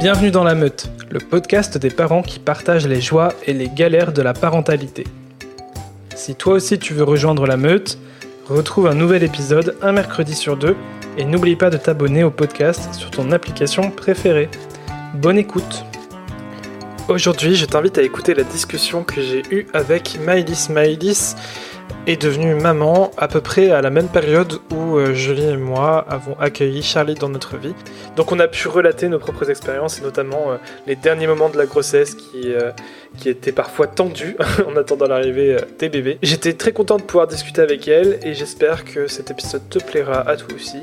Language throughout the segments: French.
Bienvenue dans La Meute, le podcast des parents qui partagent les joies et les galères de la parentalité. Si toi aussi tu veux rejoindre La Meute, retrouve un nouvel épisode un mercredi sur deux et n'oublie pas de t'abonner au podcast sur ton application préférée. Bonne écoute. Aujourd'hui, je t'invite à écouter la discussion que j'ai eue avec Maëlys. Maëlys est devenue maman à peu près à la même période où Julie et moi avons accueilli Charlie dans notre vie. Donc on a pu relater nos propres expériences et notamment les derniers moments de la grossesse qui étaient parfois tendus en attendant l'arrivée des bébés. J'étais très content de pouvoir discuter avec elle et j'espère que cet épisode te plaira à toi aussi.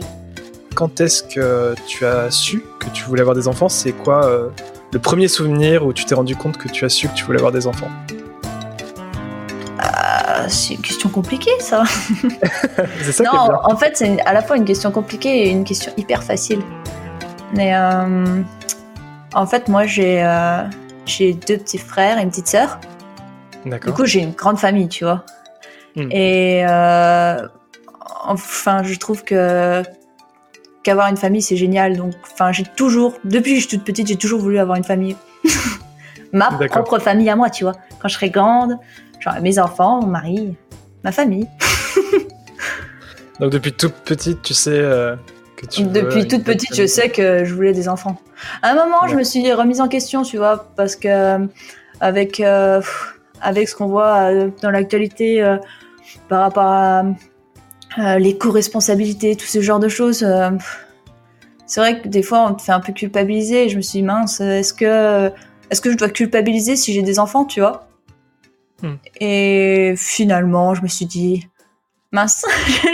Quand est-ce que tu as su que tu voulais avoir des enfants ? C'est quoi le premier souvenir où tu t'es rendu compte que tu as su que tu voulais avoir des enfants ? C'est une question compliquée, ça. C'est ça qui est bien. En fait, c'est à la fois une question compliquée et une question hyper facile. Mais en fait, moi, j'ai deux petits frères et une petite sœur. D'accord. Du coup, j'ai une grande famille, tu vois. Et enfin, je trouve qu'avoir une famille, c'est génial. Donc, enfin, depuis que je suis toute petite, j'ai toujours voulu avoir une famille. Ma propre famille à moi, tu vois. Quand je serai grande, genre mes enfants, mon mari, ma famille. Donc depuis toute petite, tu sais que tu Depuis toute petite, je sais que je voulais des enfants. À un moment, je me suis remise en question, tu vois, parce que avec ce qu'on voit dans l'actualité par rapport à l'éco-responsabilité, tout ce genre de choses, c'est vrai que des fois, on te fait un peu culpabiliser. Et je me suis dit, mince, est-ce que je dois culpabiliser si j'ai des enfants, tu vois ? Et finalement, je me suis dit, mince,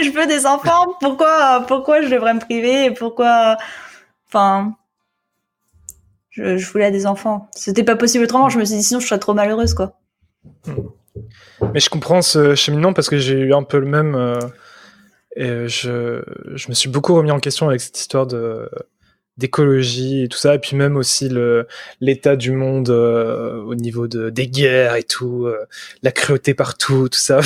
je veux des enfants, pourquoi je devrais me priver ? Pourquoi... Enfin, je voulais des enfants. C'était pas possible autrement, je me suis dit, sinon je serais trop malheureuse, quoi. Mais je comprends ce cheminement parce que j'ai eu un peu le même... et je me suis beaucoup remis en question avec cette histoire d'écologie et tout ça, et puis même aussi l'état du monde au niveau des guerres et tout, la cruauté partout, tout ça.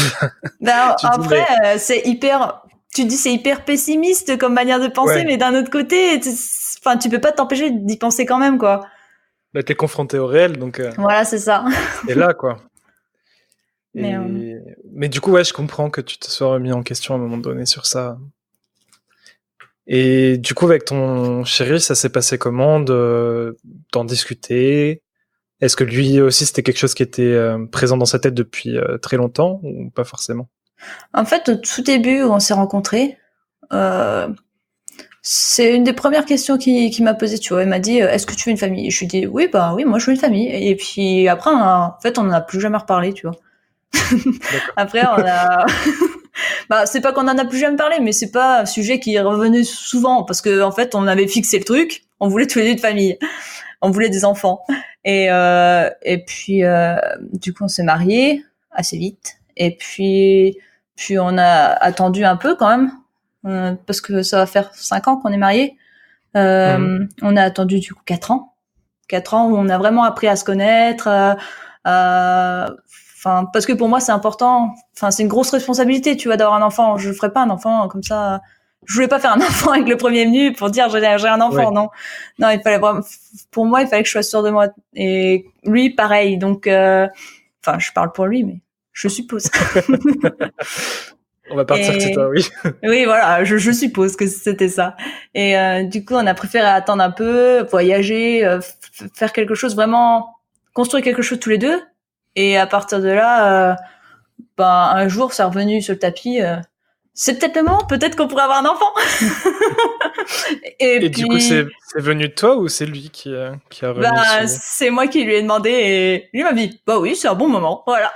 Ben, après, c'est hyper... Tu dis c'est hyper pessimiste comme manière de penser, mais d'un autre côté, tu peux pas t'empêcher d'y penser quand même, quoi. Bah, t'es confronté au réel, donc... Voilà, c'est ça. Et là, quoi. Mais du coup, ouais, je comprends que tu te sois remis en question à un moment donné sur ça. Et du coup, avec ton chéri, ça s'est passé comment d'en discuter ? Est-ce que lui aussi, c'était quelque chose qui était présent dans sa tête depuis très longtemps ou pas forcément ? En fait, au tout début où on s'est rencontrés, c'est une des premières questions qu'il m'a posée, tu vois. Il m'a dit, est-ce que tu veux une famille ? Et je lui ai dit, oui, moi je veux une famille. Et puis après, en fait, on n'en a plus jamais reparlé, tu vois. Après, on a... c'est pas qu'on en a plus jamais parlé, mais c'est pas un sujet qui est revenu souvent parce que en fait, on avait fixé le truc. On voulait tous les deux une famille. On voulait des enfants. Et puis, du coup, on s'est mariés assez vite. Et puis on a attendu un peu quand même, parce que ça va faire 5 ans qu'on est mariés. On a attendu du coup 4 ans. 4 ans où on a vraiment appris à se connaître, parce que pour moi c'est important. Enfin, c'est une grosse responsabilité, tu vois, d'avoir un enfant. Je ferais pas un enfant comme ça. Je voulais pas faire un enfant avec le premier venu pour dire j'ai un enfant. Non, il fallait vraiment. Pour moi, il fallait que je sois sûre de moi. Et lui, pareil. Donc, je parle pour lui, mais je suppose. On va partir de toi, oui. Oui, voilà, je suppose que c'était ça. Et du coup, on a préféré attendre un peu, voyager, faire quelque chose vraiment, construire quelque chose tous les deux. Et à partir de là, un jour, c'est revenu sur le tapis. C'est peut-être le moment, peut-être qu'on pourrait avoir un enfant. Et puis, du coup, c'est venu de toi ou c'est lui qui a remis c'est moi qui lui ai demandé et lui m'a dit, oui, c'est un bon moment, voilà.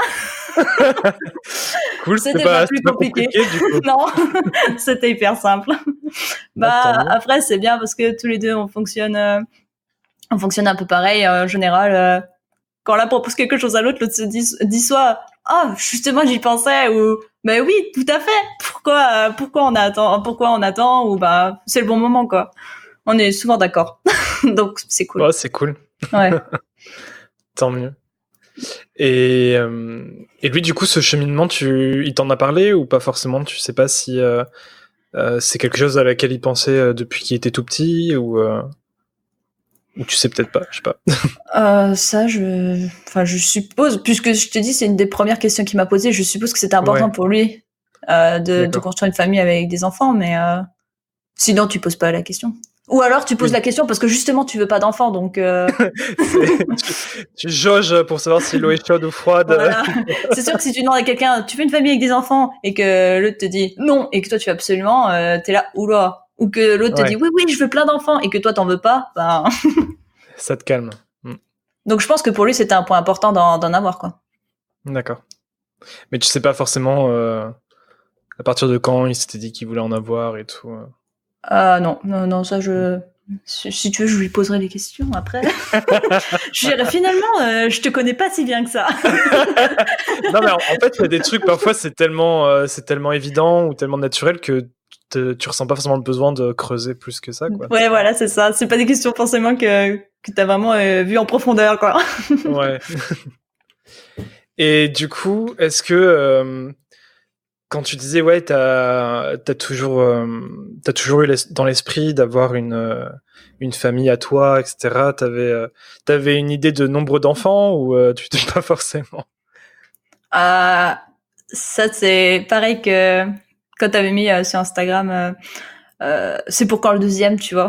Cool, c'était pas plus compliqué du coup. Non, c'était hyper simple. Après, c'est bien parce que tous les deux, on fonctionne un peu pareil. En général, quand l'un propose quelque chose à l'autre se dit soit justement j'y pensais ou oui, tout à fait. Pourquoi on attend ou c'est le bon moment, quoi. On est souvent d'accord. Donc c'est cool. Ouais, c'est cool. Ouais. Tant mieux. Et lui, du coup, ce cheminement, il t'en a parlé ou pas forcément ? Tu sais pas si c'est quelque chose à laquelle il pensait depuis qu'il était tout petit ou Ou tu sais peut-être pas, je sais pas. Ça, je suppose, puisque je te dis, c'est une des premières questions qu'il m'a posées, je suppose que c'était important pour lui de construire une famille avec des enfants, mais sinon, tu poses pas la question. Ou alors, tu poses la question parce que justement, tu veux pas d'enfants, donc... tu jauges pour savoir si l'eau est chaude ou froide. Voilà. C'est sûr que si tu demandes à quelqu'un, tu veux une famille avec des enfants, et que l'autre te dit non, et que toi, tu veux absolument, t'es là, oula. Ou que l'autre te dit oui, je veux plein d'enfants, et que toi, t'en veux pas, ben... Ça te calme. Donc, je pense que pour lui, c'était un point important d'en avoir, quoi. D'accord. Mais tu sais pas forcément à partir de quand il s'était dit qu'il voulait en avoir et tout. Non, ça, si tu veux, je lui poserai des questions après. Je dirais finalement, je te connais pas si bien que ça. Non, mais en fait, il y a des trucs, parfois, c'est tellement évident ou tellement naturel que tu ressens pas forcément le besoin de creuser plus que ça, quoi. Ouais, voilà, c'est ça. C'est pas des questions forcément que t'as vraiment vu en profondeur, quoi. Ouais. Et du coup, est-ce que quand tu disais t'as toujours eu dans l'esprit d'avoir une famille à toi, etc. T'avais une idée de nombre d'enfants ou tu t'es pas forcément? Ça, c'est pareil que quand t'avais mis sur Instagram. C'est pour quand le deuxième, tu vois.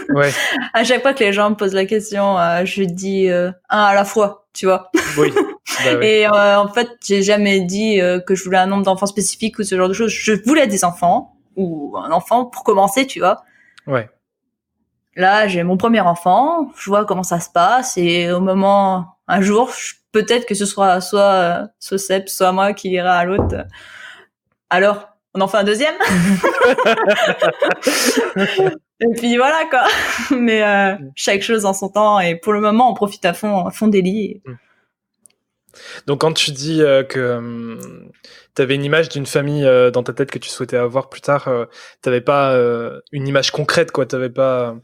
Ouais. À chaque fois que les gens me posent la question, je dis un à la fois, tu vois. Oui. Bah, oui. Et en fait, j'ai jamais dit que je voulais un nombre d'enfants spécifique ou ce genre de choses. Je voulais des enfants ou un enfant pour commencer, tu vois. Ouais. Là, j'ai mon premier enfant, je vois comment ça se passe et au moment, un jour, peut-être que ce sera soit Seb, soit moi qui ira à l'autre. Alors, on en fait un deuxième. Et puis voilà, quoi. Mais chaque chose en son temps et pour le moment, on profite à fond des lits. Donc quand tu dis que tu avais une image d'une famille dans ta tête que tu souhaitais avoir plus tard, t'avais pas une image concrète, quoi. T'avais pas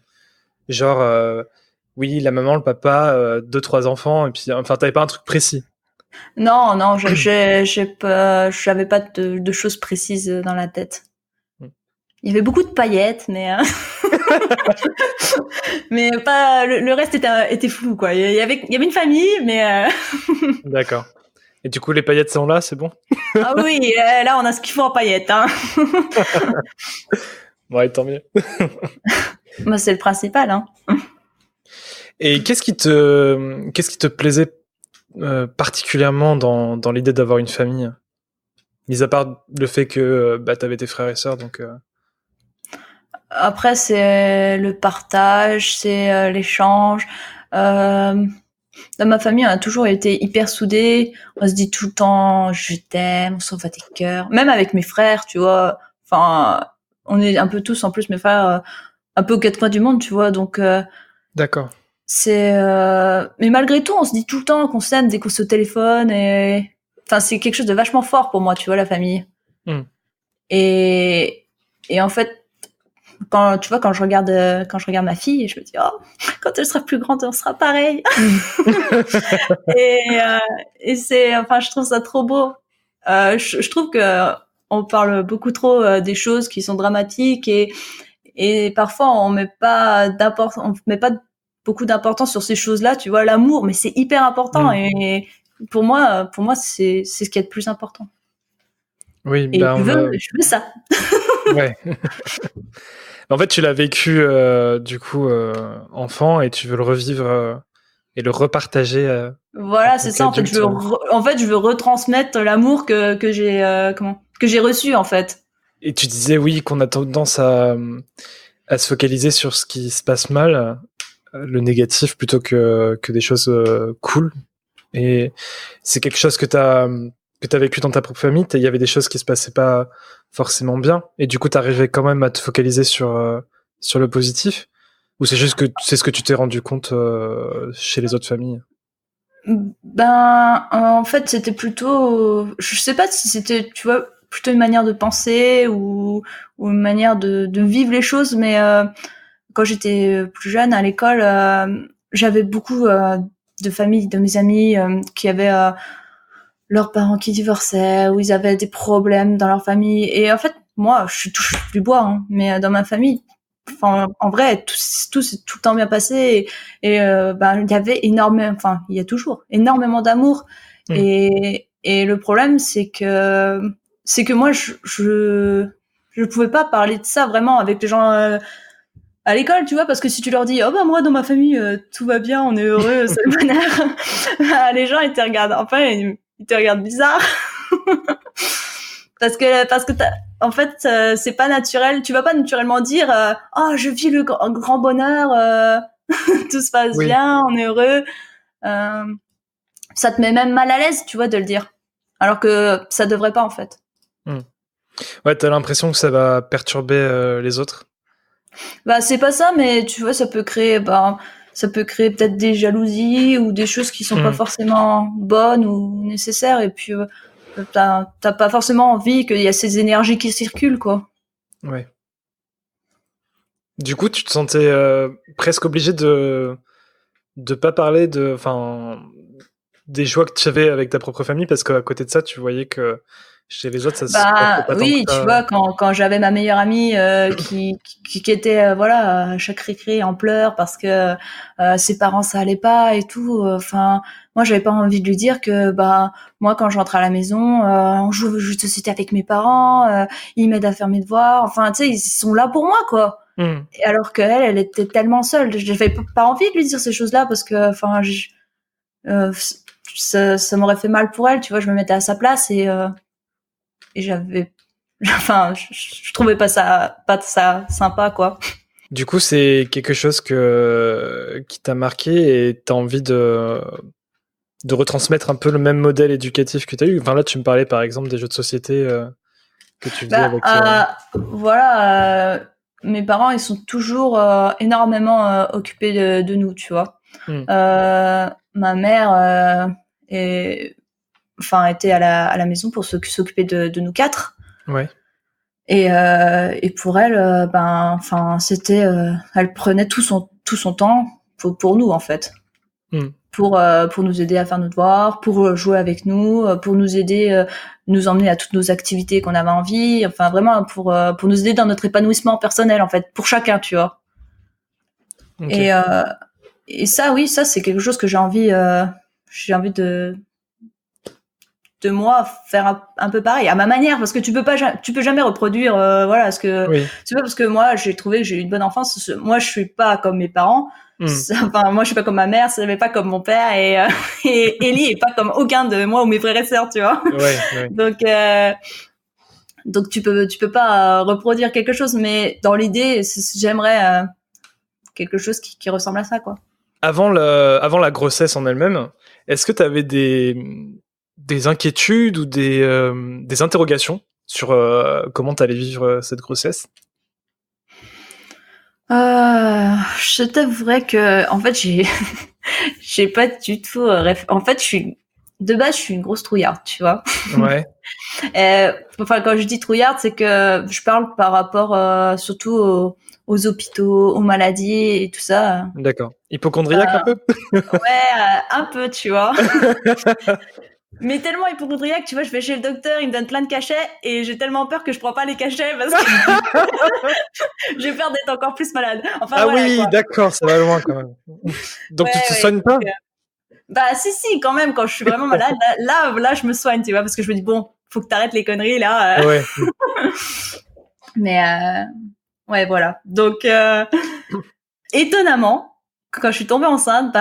genre oui, la maman, le papa, 2-3 enfants, et puis enfin t'avais pas un truc précis. Non, j'avais pas de choses précises dans la tête. Il y avait beaucoup de paillettes, mais mais pas le reste était flou, quoi. Il y avait une famille, mais D'accord. Et du coup, les paillettes sont là, c'est bon? Ah oui, là on a ce qu'il faut en paillettes, hein. Ouais, tant mieux. Moi, c'est le principal, hein. Et qu'est-ce qui te plaisait particulièrement dans l'idée d'avoir une famille, mis à part le fait que t'avais tes frères et sœurs, donc. Après, c'est le partage, c'est l'échange. Dans ma famille, on a toujours été hyper soudés. On se dit tout le temps, je t'aime, on s'envoie des cœurs. Même avec mes frères, tu vois. Enfin, on est un peu tous, en plus, mes frères, un peu aux quatre coins du monde, tu vois. Donc, D'accord. Mais malgré tout, on se dit tout le temps qu'on s'aime dès qu'on se téléphone et, enfin, c'est quelque chose de vachement fort pour moi, tu vois, la famille. Et en fait, quand je regarde ma fille, je me dis, oh, quand elle sera plus grande, on sera pareil. et c'est, enfin, je trouve ça trop beau. Je trouve que on parle beaucoup trop des choses qui sont dramatiques et parfois on met pas beaucoup d'importance sur ces choses-là, tu vois, l'amour, mais c'est hyper important et pour moi c'est ce qui est le plus important. Oui, et je veux ça. Ouais. En fait, tu l'as vécu du coup enfant et tu veux le revivre et le repartager. Voilà, c'est ça. En fait, je veux retransmettre l'amour que j'ai reçu en fait. Et tu disais oui qu'on a tendance à se focaliser sur ce qui se passe mal, le négatif plutôt que des choses cool. Et c'est quelque chose que t'as vécu dans ta propre famille. Il y avait des choses qui se passaient pas forcément bien, et du coup t'arrivais quand même à te focaliser sur le positif, ou c'est juste que c'est ce que tu t'es rendu compte chez les autres familles? Ben, en fait, c'était plutôt, je sais pas si c'était, tu vois, plutôt une manière de penser ou une manière de vivre les choses, mais quand j'étais plus jeune à l'école, j'avais beaucoup de familles, de mes amis qui avaient leurs parents qui divorçaient, ou ils avaient des problèmes dans leur famille. Et en fait, moi, je touche du bois, hein, mais dans ma famille, enfin, en vrai, tout s'est tout le temps bien passé et il y avait il y a toujours énormément d'amour. Et le problème, c'est que moi, je pouvais pas parler de ça vraiment avec les gens à l'école, tu vois, parce que si tu leur dis, oh bah moi dans ma famille tout va bien, on est heureux, c'est le bonheur, les gens ils te regardent bizarre. parce que en fait c'est pas naturel, tu vas pas naturellement dire oh je vis le grand bonheur, tout se passe bien, on est heureux. Ça te met même mal à l'aise, tu vois, de le dire, alors que ça devrait pas en fait. Ouais, t'as l'impression que ça va perturber les autres. Bah c'est pas ça, mais tu vois, ça peut créer peut-être des jalousies ou des choses qui sont pas forcément bonnes ou nécessaires, et puis t'as pas forcément envie qu'il y a ces énergies qui circulent, quoi. Ouais. Du coup, tu te sentais presque obligé de pas parler des joies que tu avais avec ta propre famille, parce qu'à côté de ça, tu voyais que chez les autres, ça se passait pas oui, tant que ça. tu vois, quand j'avais ma meilleure amie qui était à chaque récré en pleurs parce que ses parents ça allait pas et tout. Enfin, moi j'avais pas envie de lui dire que moi quand je rentre à la maison, on joue aux jeux de société avec mes parents, ils m'aident à faire mes devoirs. Enfin, tu sais, ils sont là pour moi, quoi. Et alors qu'elle, elle était tellement seule. J'avais pas envie de lui dire ces choses-là parce que, enfin, ça m'aurait fait mal pour elle, tu vois. Je me mettais à sa place et je trouvais pas ça sympa, quoi. Du coup, c'est quelque chose qui t'a marqué et t'as envie de retransmettre un peu le même modèle éducatif que t'as eu. Enfin, là, tu me parlais par exemple des jeux de société que tu faisais avec. Mes parents, ils sont toujours énormément occupés de nous, tu vois. Ma mère était à la maison pour s'occuper de nous 4. Ouais. Et pour elle, c'était, elle prenait tout son temps pour nous, en fait. Pour nous aider à faire nos devoirs, pour jouer avec nous, pour nous aider, nous emmener à toutes nos activités qu'on avait envie, enfin vraiment pour nous aider dans notre épanouissement personnel, en fait, pour chacun, tu vois. Okay. Et ça, oui, ça c'est quelque chose que j'ai envie de moi faire un peu pareil à ma manière, parce que tu peux jamais reproduire ce que c'est pas parce que moi j'ai trouvé que j'ai eu une bonne enfance, moi je suis pas comme mes parents. Enfin, moi je suis pas comme ma mère, je suis pas comme mon père, et Ellie est pas comme aucun de moi ou mes frères et sœurs, tu vois. Donc tu peux pas reproduire quelque chose, mais dans l'idée j'aimerais quelque chose qui ressemble à ça, quoi. Avant la grossesse en elle-même, est-ce que tu avais des inquiétudes ou des interrogations sur comment tu allais vivre cette grossesse? Je t'avouerais que, en fait, j'ai pas du tout en fait, de base, je suis une grosse trouillarde, tu vois. Ouais. Quand je dis trouillarde, c'est que je parle par rapport surtout aux hôpitaux, aux maladies et tout ça. D'accord. Hypocondriaque un peu? Ouais, un peu, tu vois. Mais tellement hypocondriaque, tu vois, je vais chez le docteur, il me donne plein de cachets et j'ai tellement peur que je prends pas les cachets parce que j'ai peur d'être encore plus malade. Enfin, oui, quoi. D'accord, ça va loin quand même. Donc tu te soignes pas? Si, quand même, quand je suis vraiment malade, là, je me soigne, tu vois, parce que je me dis, bon, faut que t'arrêtes les conneries, là. Ouais. Mais, ouais, voilà. Donc, étonnamment, quand je suis tombée enceinte,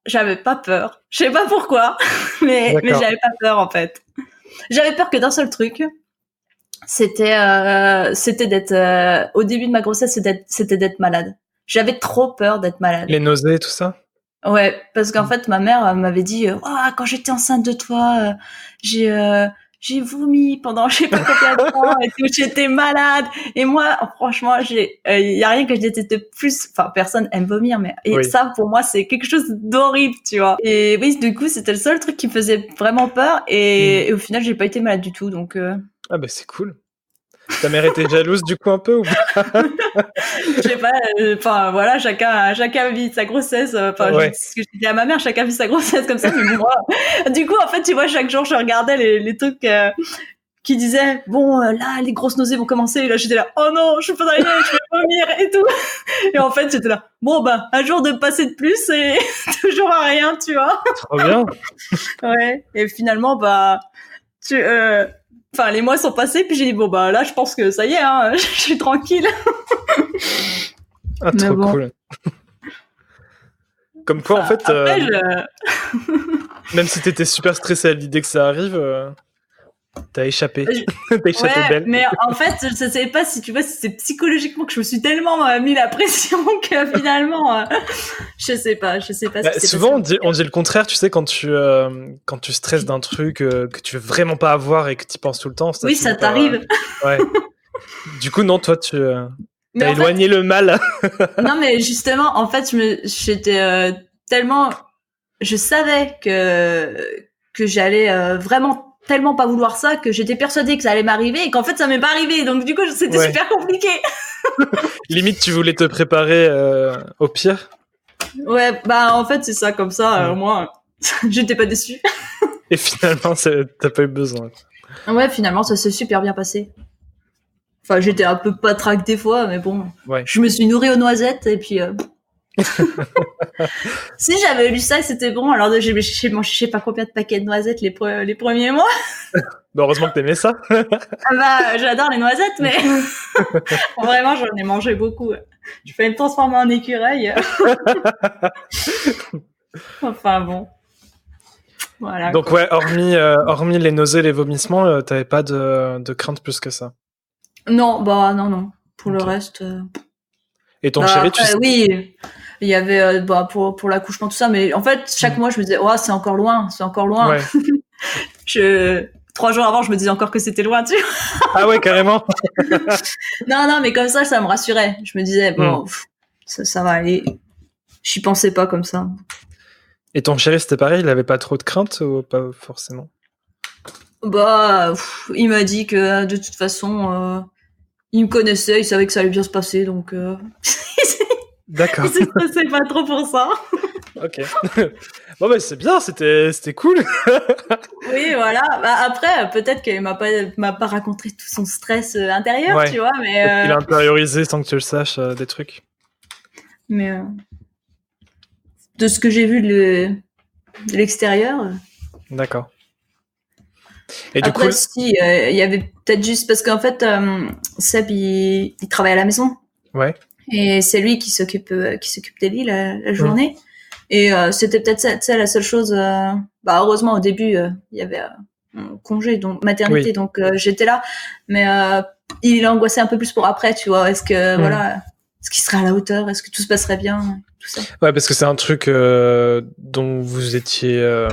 j'avais pas peur. Je sais pas pourquoi, mais j'avais pas peur, en fait. J'avais peur que d'un seul truc, c'était d'être, au début de ma grossesse, c'était d'être malade. J'avais trop peur d'être malade. Les nausées, tout ça? Ouais, parce qu'en fait, ma mère m'avait dit, quand j'étais enceinte de toi, j'ai vomi pendant je sais pas combien de temps et tout, j'étais malade. Et moi, franchement, y a rien que je déteste plus. Enfin, personne aime vomir, mais ça, pour moi, c'est quelque chose d'horrible, tu vois. Et oui, du coup, c'était le seul truc qui me faisait vraiment peur. Et au final, j'ai pas été malade du tout, donc. Ah bah c'est cool. Ta mère était jalouse du coup un peu ou pas? Je sais pas, voilà, chacun vit sa grossesse, c'est ce que je dis à ma mère, chacun vit sa grossesse comme ça, mais moi, du coup, en fait, tu vois, chaque jour, je regardais les trucs qui disait bon là les grosses nausées vont commencer, et là j'étais là oh non je peux pas y aller, je vais vomir et tout, et en fait j'étais là bon bah un jour de passer de plus et toujours à rien, tu vois. Trop bien. Ouais, et finalement bah les mois sont passés, puis j'ai dit bon bah là je pense que ça y est hein, je suis tranquille. Ah, trop cool. Comme quoi, en fait, après, même si t'étais super stressé à l'idée que ça arrive, t'as échappé. T'as échappé belle. Mais en fait, je sais pas si tu vois, si c'est psychologiquement que je me suis tellement mis la pression que finalement, je sais pas. Souvent, on dit le contraire, tu sais, quand tu stresses d'un truc que tu veux vraiment pas avoir et que tu penses tout le temps. Oui, ça t'arrive. Ouais. Du coup, non, toi, t'as éloigné le mal. Non, mais justement, en fait, j'étais tellement, je savais que j'allais vraiment tellement pas vouloir ça, que j'étais persuadée que ça allait m'arriver et qu'en fait ça m'est pas arrivé, donc du coup c'était super compliqué. Limite tu voulais te préparer au pire. Ouais, bah en fait c'est ça, comme ça au moins j'étais pas déçue. Et finalement t'as pas eu besoin. Ouais, finalement ça s'est super bien passé. Enfin j'étais un peu patraque des fois, mais bon, je me suis nourrie aux noisettes et puis si j'avais lu ça, c'était bon. Alors j'ai mangé je sais pas combien de paquets de noisettes les premiers mois. Bah, heureusement que t'aimais ça. Ah bah j'adore les noisettes, mais vraiment j'en ai mangé beaucoup. Je peux me transformer en écureuil. Enfin bon. Voilà. Donc ouais, hormis les nausées, les vomissements, t'avais pas de crainte plus que ça. Non, bah non. Pour le reste. Et ton chéri, après, oui, il y avait pour l'accouchement tout ça, mais en fait chaque mois je me disais c'est encore loin. Ouais. 3 jours avant je me disais encore que c'était loin, tu vois. Ah ouais, carrément. non, mais comme ça me rassurait. Je me disais ça va aller. J'y pensais pas comme ça. Et ton chéri, c'était pareil, il avait pas trop de crainte ou pas forcément? Bah il m'a dit que de toute façon il me connaissait, il savait que ça allait bien se passer, donc d'accord. Il se stressait pas trop pour ça. Ok. Bon bah c'est bien, c'était cool. Oui, voilà. Bah, après, peut-être qu'il m'a pas raconté tout son stress intérieur, tu vois, mais il a intériorisé sans que tu le saches des trucs. Mais de ce que j'ai vu de l'extérieur. D'accord. Et après, du coup, si il y avait peut-être juste parce qu'en fait, Seb il travaille à la maison. Ouais. Et c'est lui qui s'occupe d'Ellie la journée. Et c'était peut-être ça la seule chose. Heureusement au début il y avait un congé, donc maternité, donc j'étais là. Mais il angoissait un peu plus pour après, tu vois. Est-ce que est-ce qu'il serait à la hauteur? Est-ce que tout se passerait bien? Tout ça. Ouais, parce que c'est un truc dont vous étiez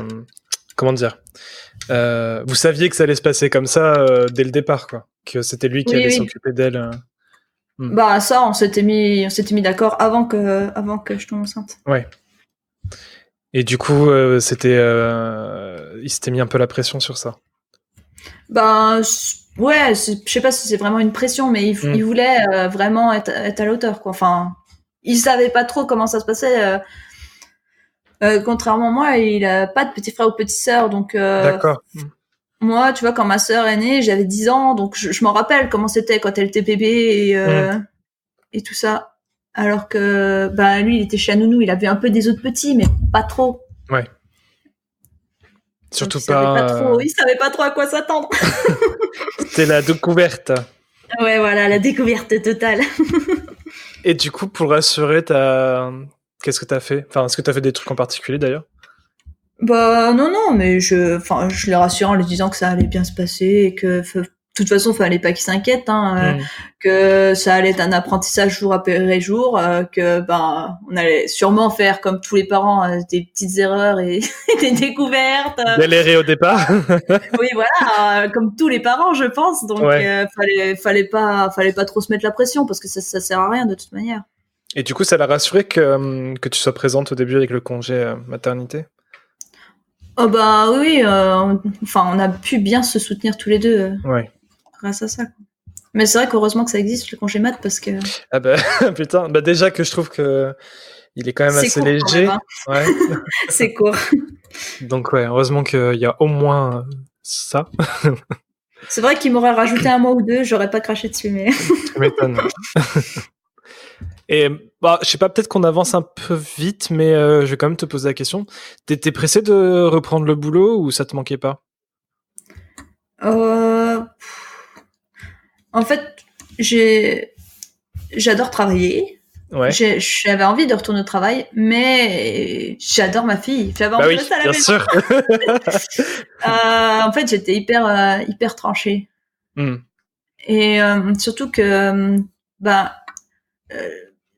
comment dire. Vous saviez que ça allait se passer comme ça dès le départ, quoi. Que c'était lui qui allait s'occuper d'elle. Bah ça, on s'était mis d'accord avant que je tombe enceinte. Ouais. Et du coup, il s'était mis un peu la pression sur ça. Bah ouais, je sais pas si c'est vraiment une pression, mais il voulait vraiment être à la hauteur, quoi. Enfin, il savait pas trop comment ça se passait. Contrairement à moi, il a pas de petit frère ou petite sœur, donc. D'accord. Moi, tu vois, quand ma sœur est née, j'avais 10 ans, donc je m'en rappelle comment c'était quand elle était bébé et tout ça. Alors que, lui, il était chez Nounou, il avait un peu des autres petits, mais pas trop. Ouais. Surtout il savait pas trop à quoi s'attendre. C'était la découverte. Ouais, voilà, la découverte totale. Et du coup, pour rassurer, qu'est-ce que t'as fait? Enfin, est-ce que t'as fait des trucs en particulier d'ailleurs? Non, mais je les rassure en lui disant que ça allait bien se passer et que de toute façon, fallait pas qu'il s'inquiète, que ça allait être un apprentissage jour après jour, que on allait sûrement faire comme tous les parents des petites erreurs et des découvertes. Galérer au départ. Oui, voilà, comme tous les parents, je pense. Donc fallait pas trop se mettre la pression parce que ça sert à rien de toute manière. Et du coup, ça l'a rassuré que tu sois présente au début avec le congé maternité? Oh oui, on a pu bien se soutenir tous les deux grâce à ça. Mais c'est vrai qu'heureusement que ça existe, le congé mat, parce que... Ah putain, déjà que je trouve que il est quand même assez léger. Ouais. C'est court. Donc heureusement qu'il y a au moins ça. C'est vrai qu'il m'aurait rajouté 1 mois ou 2, j'aurais pas craché dessus, mais... Tu m'étonnes. Et je sais pas, peut-être qu'on avance un peu vite, mais je vais quand même te poser la question. T'étais pressé de reprendre le boulot ou ça te manquait pas? En fait, j'adore travailler. Ouais. J'avais envie de retourner au travail, mais j'adore ma fille. J'avais envie de rester à la maison. Bien sûr. En fait, j'étais hyper tranchée. Et surtout que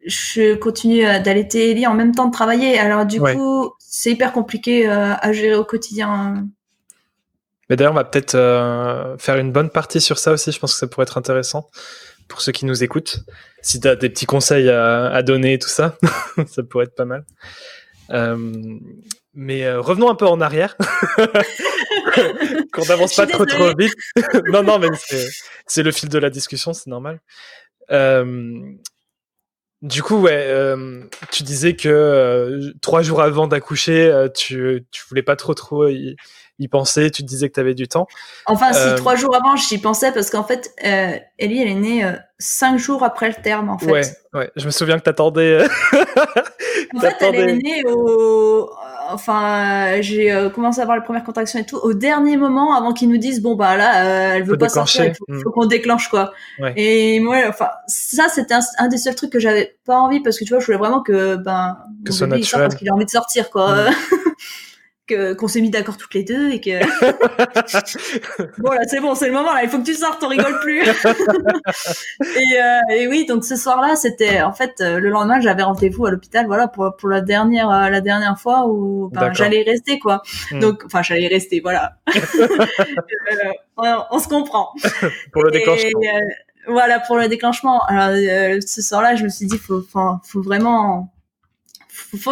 je continue d'allaiter Ellie en même temps de travailler. Alors du coup, c'est hyper compliqué à gérer au quotidien. Mais d'ailleurs, on va peut-être faire une bonne partie sur ça aussi. Je pense que ça pourrait être intéressant pour ceux qui nous écoutent. Si tu as des petits conseils à donner et tout ça, ça pourrait être pas mal. Mais revenons un peu en arrière. Qu'on n'avance pas trop vite. non, mais c'est le fil de la discussion, c'est normal. Du coup, tu disais que 3 jours avant d'accoucher, tu voulais pas trop y penser, tu te disais que tu avais du temps. Enfin, si 3 jours avant, j'y pensais parce qu'en fait, Ellie, elle est née 5 jours après le terme, en fait. Ouais, je me souviens que t'attendais. En fait, elle est née Enfin, j'ai commencé à avoir les premières contractions et tout au dernier moment avant qu'ils nous disent bon bah là, elle veut pas sortir, il faut qu'on déclenche quoi. Ouais. Et moi, enfin, ça c'était un des seuls trucs que j'avais pas envie parce que tu vois, je voulais vraiment que ce soit naturel, parce qu'il a envie de sortir quoi. Qu'on s'est mis d'accord toutes les deux et que bon là c'est le moment là, il faut que tu sortes, on rigole plus. et oui, donc ce soir-là, c'était en fait le lendemain, j'avais rendez-vous à l'hôpital, voilà, pour la dernière fois où j'allais rester quoi. Donc enfin j'allais rester, voilà. On se comprend. Pour le déclenchement. Voilà, pour le déclenchement. Alors ce soir-là, je me suis dit faut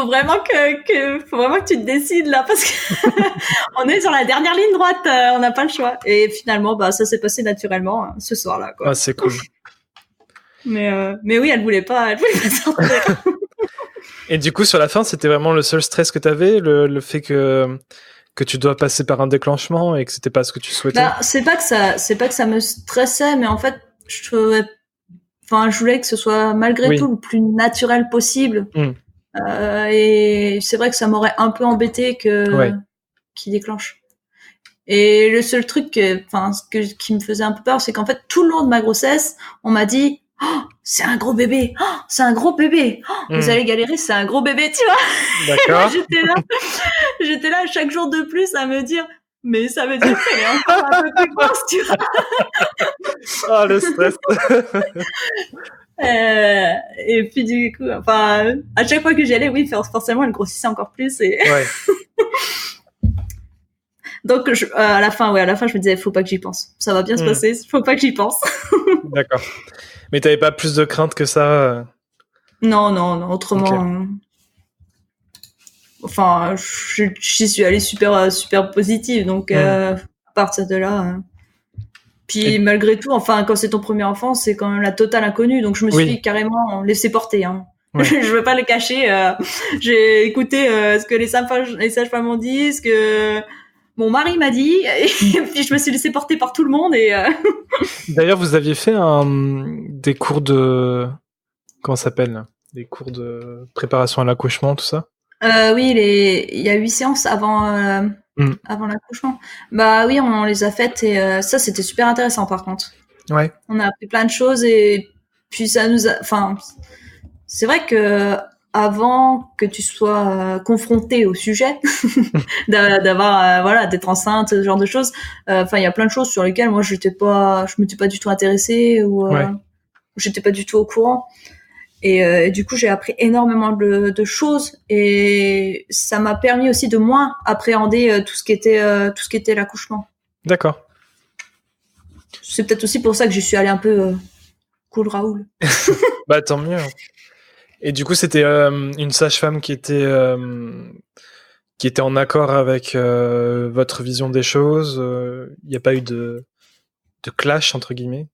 vraiment que tu te décides là parce que on est sur la dernière ligne droite, on n'a pas le choix. Et finalement, ça s'est passé naturellement ce soir-là, quoi. Ah, c'est cool. Mais oui, elle voulait pas sortir. Et du coup, sur la fin, c'était vraiment le seul stress que t'avais, le fait que tu dois passer par un déclenchement et que c'était pas ce que tu souhaitais. C'est pas que ça me stressait, mais en fait, je voulais que ce soit malgré tout le plus naturel possible. Et c'est vrai que ça m'aurait un peu embêté qu'il déclenche. Et le seul truc qui me faisait un peu peur, c'est qu'en fait tout le long de ma grossesse, on m'a dit c'est un gros bébé, c'est un gros bébé, vous allez galérer, c'est un gros bébé, tu vois. D'accord. j'étais là chaque jour de plus à me dire mais ça veut dire qu'elle est encore un peu plus grosse, tu vois. Ah, le stress. Et puis du coup, à chaque fois que j'y allais, oui, forcément, elle grossissait encore plus. Et... Ouais. Donc à la fin, je me disais, faut pas que j'y pense. Ça va bien se passer, faut pas que j'y pense. D'accord. Mais t'avais pas plus de crainte que ça Non. Autrement, okay. Enfin, j'y suis allée super positive. Donc à partir de là. Puis malgré tout, quand c'est ton premier enfant, c'est quand même la totale inconnue. Donc je me suis carrément laissé porter. Hein. Ouais. Je veux pas le cacher. J'ai écouté ce que les sages-femmes ont dit, ce que mon mari m'a dit, et puis je me suis laissé porter par tout le monde. Et D'ailleurs, vous aviez fait des cours de... Comment ça s'appelle ? Des cours de préparation à l'accouchement, tout ça ? Oui, il y a 8 séances avant l'accouchement. Oui, on les a faites et ça, c'était super intéressant par contre. Ouais. On a appris plein de choses et puis ça nous a... c'est vrai que avant que tu sois confronté au sujet, d'avoir d'être enceinte, ce genre de choses, il y a plein de choses sur lesquelles moi je m'étais pas du tout intéressée ou j'étais pas du tout au courant. Et du coup, j'ai appris énormément de choses et ça m'a permis aussi de moins appréhender tout ce qui était l'accouchement. D'accord. C'est peut-être aussi pour ça que j'y suis allée un peu cool Raoul. Tant mieux. Et du coup, c'était une sage-femme qui était en accord avec votre vision des choses. Il n'y a pas eu de clash entre guillemets.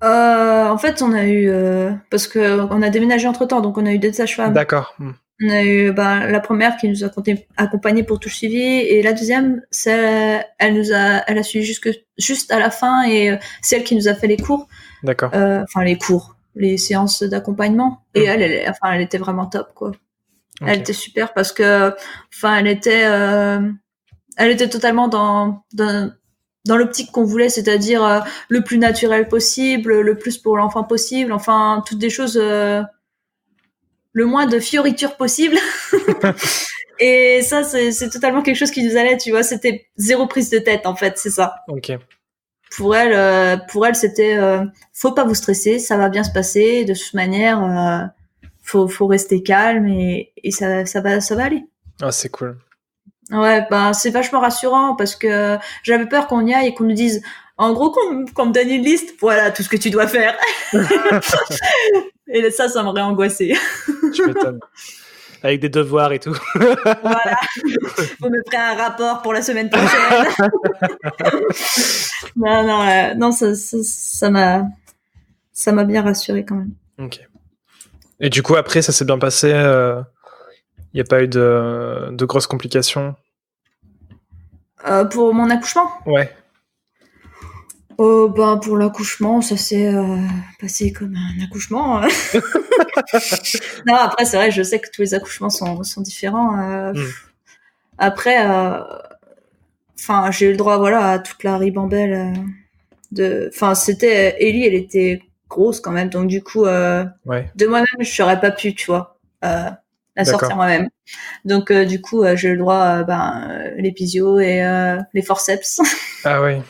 En fait, on a eu parce que on a déménagé entre-temps, donc on a eu des sages-femmes. D'accord. On a eu la première qui nous a accompagnés pour tout le suivi, et la deuxième, elle a suivi juste à la fin, et c'est elle qui nous a fait les cours. D'accord. Enfin les séances d'accompagnement. Et elle était vraiment top, quoi. Okay. Elle était super parce que, elle était totalement dans l'optique qu'on voulait, c'est-à-dire le plus naturel possible, le plus pour l'enfant possible, enfin toutes des choses. Le moins de fioritures possible. Et ça, c'est totalement quelque chose qui nous allait, tu vois. C'était zéro prise de tête, en fait, c'est ça. Ok. Pour elle, c'était faut pas vous stresser, ça va bien se passer. De toute manière, faut rester calme et ça va aller. Ah, c'est cool. Ouais, c'est vachement rassurant parce que j'avais peur qu'on y aille et qu'on nous dise, en gros, qu'on me donne une liste, voilà tout ce que tu dois faire. Et ça m'aurait angoissé. Je m'étonne. Avec des devoirs et tout. Voilà. Faut me faire un rapport pour la semaine prochaine. non, ça m'a bien rassuré quand même. Ok. Et du coup, après, ça s'est bien passé. Il n'y a pas eu de grosses complications. Pour mon accouchement ? Ouais. Pour l'accouchement, ça s'est passé comme un accouchement. Non, après, c'est vrai, je sais que tous les accouchements sont différents. Après, j'ai eu le droit, à toute la ribambelle c'était Ellie, elle était grosse quand même, donc du coup, de moi-même, je n'aurais pas pu, tu vois, la sortir moi-même. Donc, du coup, j'ai eu le droit, l'épisio et les forceps. Ah oui.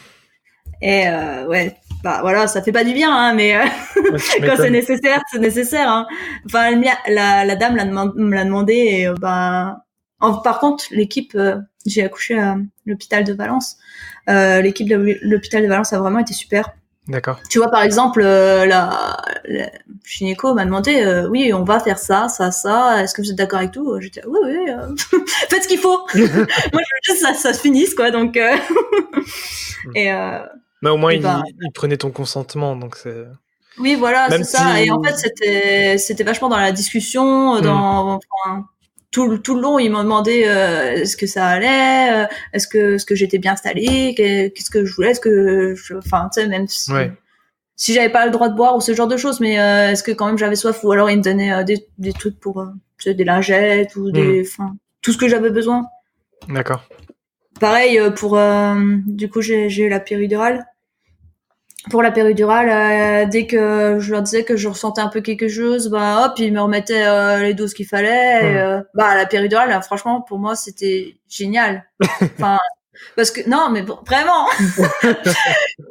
Et ça fait pas du bien, hein, mais quand c'est nécessaire, c'est nécessaire. Hein. Enfin, la dame me l'a demandé, et par contre, l'équipe, j'ai accouché à l'hôpital de Valence. L'équipe de l'hôpital de Valence a vraiment été super. D'accord. Tu vois, par exemple, la gynéco m'a demandé, oui, on va faire ça. Est-ce que vous êtes d'accord avec tout ? J'étais, oui, faites ce qu'il faut. Moi, je veux juste ça se finisse, quoi. Donc, et mais au moins, il prenait ton consentement, donc c'est... Oui, voilà, c'est ça. Et en fait, c'était vachement dans la discussion, tout le long, il m'a demandé est-ce que ça allait, est-ce que j'étais bien installée, qu'est-ce que je voulais, tu sais, même si j'avais pas le droit de boire ou ce genre de choses, mais est-ce que quand même j'avais soif, ou alors il me donnait des trucs pour tu sais, des lingettes ou tout ce que j'avais besoin. D'accord. Pareil du coup j'ai eu la péridurale. Pour la péridurale, dès que je leur disais que je ressentais un peu quelque chose, hop, ils me remettaient les doses qu'il fallait. La péridurale, là, franchement, pour moi, c'était génial. Enfin, parce que non, mais bon, vraiment.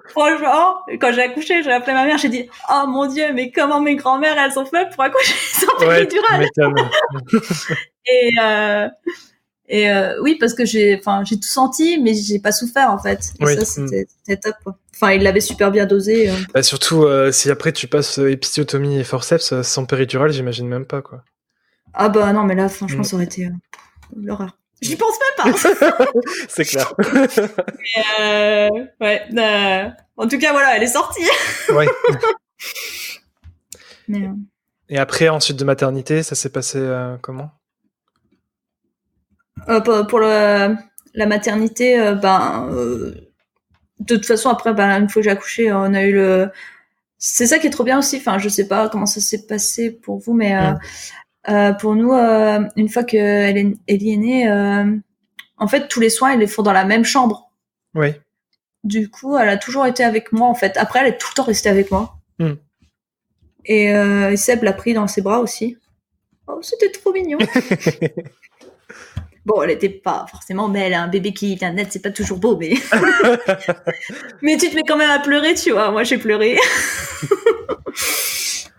Franchement, quand j'ai accouché, j'ai appelé ma mère, j'ai dit, oh mon Dieu, mais comment mes grand-mères elles ont fait pour accoucher sans péridurale. Et oui, parce que j'ai tout senti, mais j'ai pas souffert en fait. Et ça, c'était top, quoi. Enfin, il l'avait super bien dosé. Surtout si après tu passes épisiotomie et forceps sans péridurale, j'imagine même pas, quoi. Ah non, mais là, franchement, ça aurait été l'horreur. J'y pense même pas. C'est clair. Mais, en tout cas, voilà, elle est sortie. Ouais. Mais, et après, ensuite de maternité, ça s'est passé comment ? Pour la maternité, de toute façon, après, une fois que j'ai accouché, on a eu c'est ça qui est trop bien aussi. Enfin, je sais pas comment ça s'est passé pour vous, mais pour nous, une fois que Ellie est née, en fait, tous les soins, ils les font dans la même chambre. Oui. Du coup, elle a toujours été avec moi, en fait. Après, elle est tout le temps restée avec moi. Et Seb l'a pris dans ses bras aussi. Oh, c'était trop mignon. Bon, elle était pas forcément belle, un bébé qui vient de naître, c'est pas toujours beau, mais... mais tu te mets quand même à pleurer, tu vois. Moi, j'ai pleuré.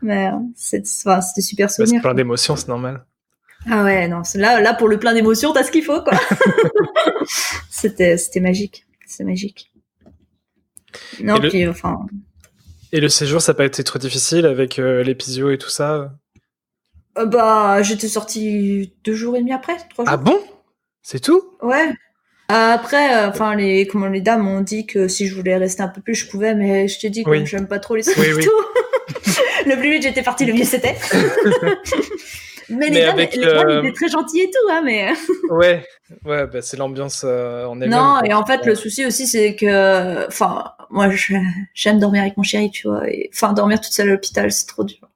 Mais c'était super souvenir. C'est plein d'émotions, c'est normal. Ah ouais, non, là pour le plein d'émotions, t'as ce qu'il faut, quoi. C'était magique. C'est magique. Non, Et le séjour, ça n'a pas été trop difficile avec l'épisio et tout ça ? J'étais sortie 2 jours et demi après, 3 jours. Ah bon ? C'est tout ? Ouais. Après, les dames m'ont dit que si je voulais rester un peu plus, je pouvais, mais je t'ai dit que j'aime pas trop les soins et tout. Le plus vite j'étais partie, le mieux c'était. Mais les dames étaient très gentilles et tout, hein, mais. Ouais, bah, c'est l'ambiance en elle-même. Non, et en fait, le souci aussi, c'est que, enfin, moi, j'aime dormir avec mon chéri, tu vois, et enfin, dormir toute seule à l'hôpital, c'est trop dur.